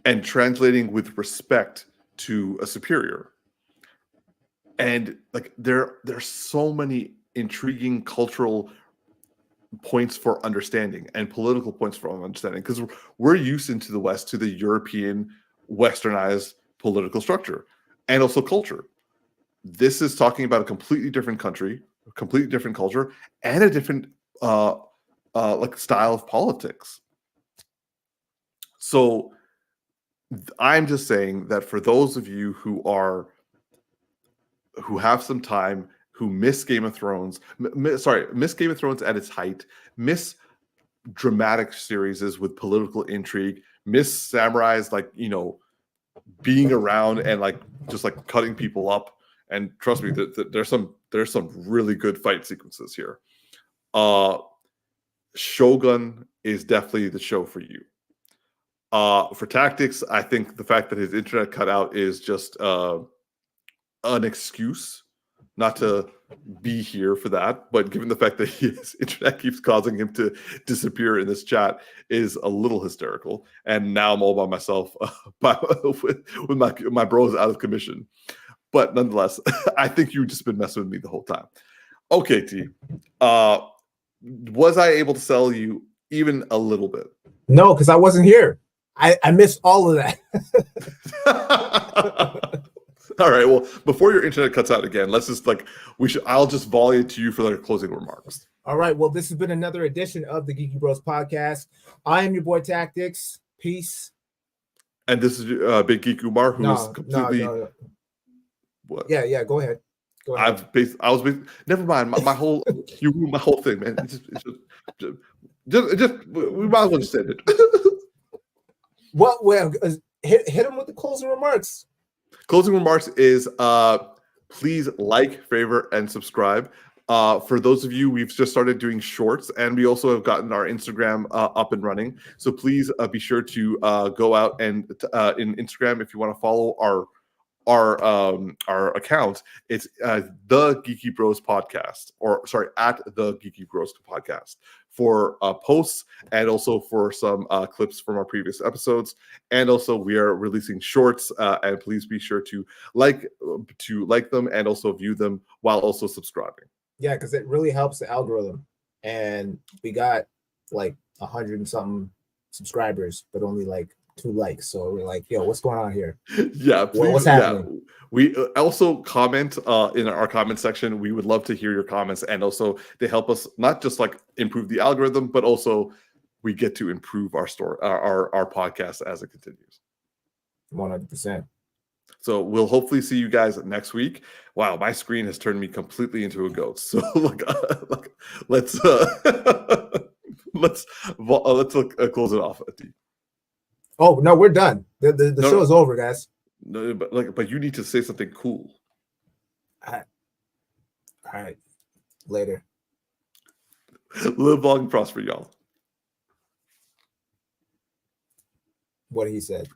and translating with respect to a superior. And like there's so many intriguing cultural points for understanding and political points for understanding, because we're used into the West to the European westernized political structure and also culture. This is talking about a completely different country completely different culture, and a different like style of politics. So I'm just saying that for those of you who have some time, who miss Game of Thrones, miss Game of Thrones at its height, miss dramatic series with political intrigue, miss samurais like, you know, being around and like just like cutting people up. And trust me, there's some really good fight sequences here. Shogun is definitely the show for you. For Tactix, I think the fact that his internet cut out is just an excuse not to be here for that. But given the fact that his internet keeps causing him to disappear in this chat is a little hysterical. And now I'm all by myself with my bros out of commission. But nonetheless, I think you've just been messing with me the whole time. Okay, T. Was I able to sell you even a little bit? No, because I wasn't here. I missed all of that. All right. Well, before your internet cuts out again, let's just I'll just volley it to you for their closing remarks. All right. Well, this has been another edition of the Geeky Bros Podcast. I am your boy Tactix. Peace. And this is Big Geek Umar, who is completely. No. What? Yeah. Go ahead. Never mind. My whole you ruined my whole thing, man. Just we might as well just end it. Well, hit him with the closing remarks. Closing remarks is please like, favorite, and subscribe. For those of you, we've just started doing shorts, and we also have gotten our Instagram up and running. So please be sure to go out and in Instagram if you want to follow our account. It's the Geeky Bros Podcast, at the Geeky Bros Podcast for posts and also for some clips from our previous episodes. And also we are releasing shorts, and please be sure to like them and also view them while also subscribing. Yeah, because it really helps the algorithm. And we got like 100 and something subscribers, but only like 2 likes. So we're like, yo, what's going on here? Yeah, please, what's happening? Yeah. We also comment in our comment section. We would love to hear your comments, and also they help us not just like improve the algorithm, but also we get to improve our podcast as it continues. 100%. So we'll hopefully see you guys next week. Wow, my screen has turned me completely into a goat. So let's close it off. Oh no, we're done. The show is over, guys. No, but you need to say something cool. All right. Later. Live long and prosper, y'all. What he said.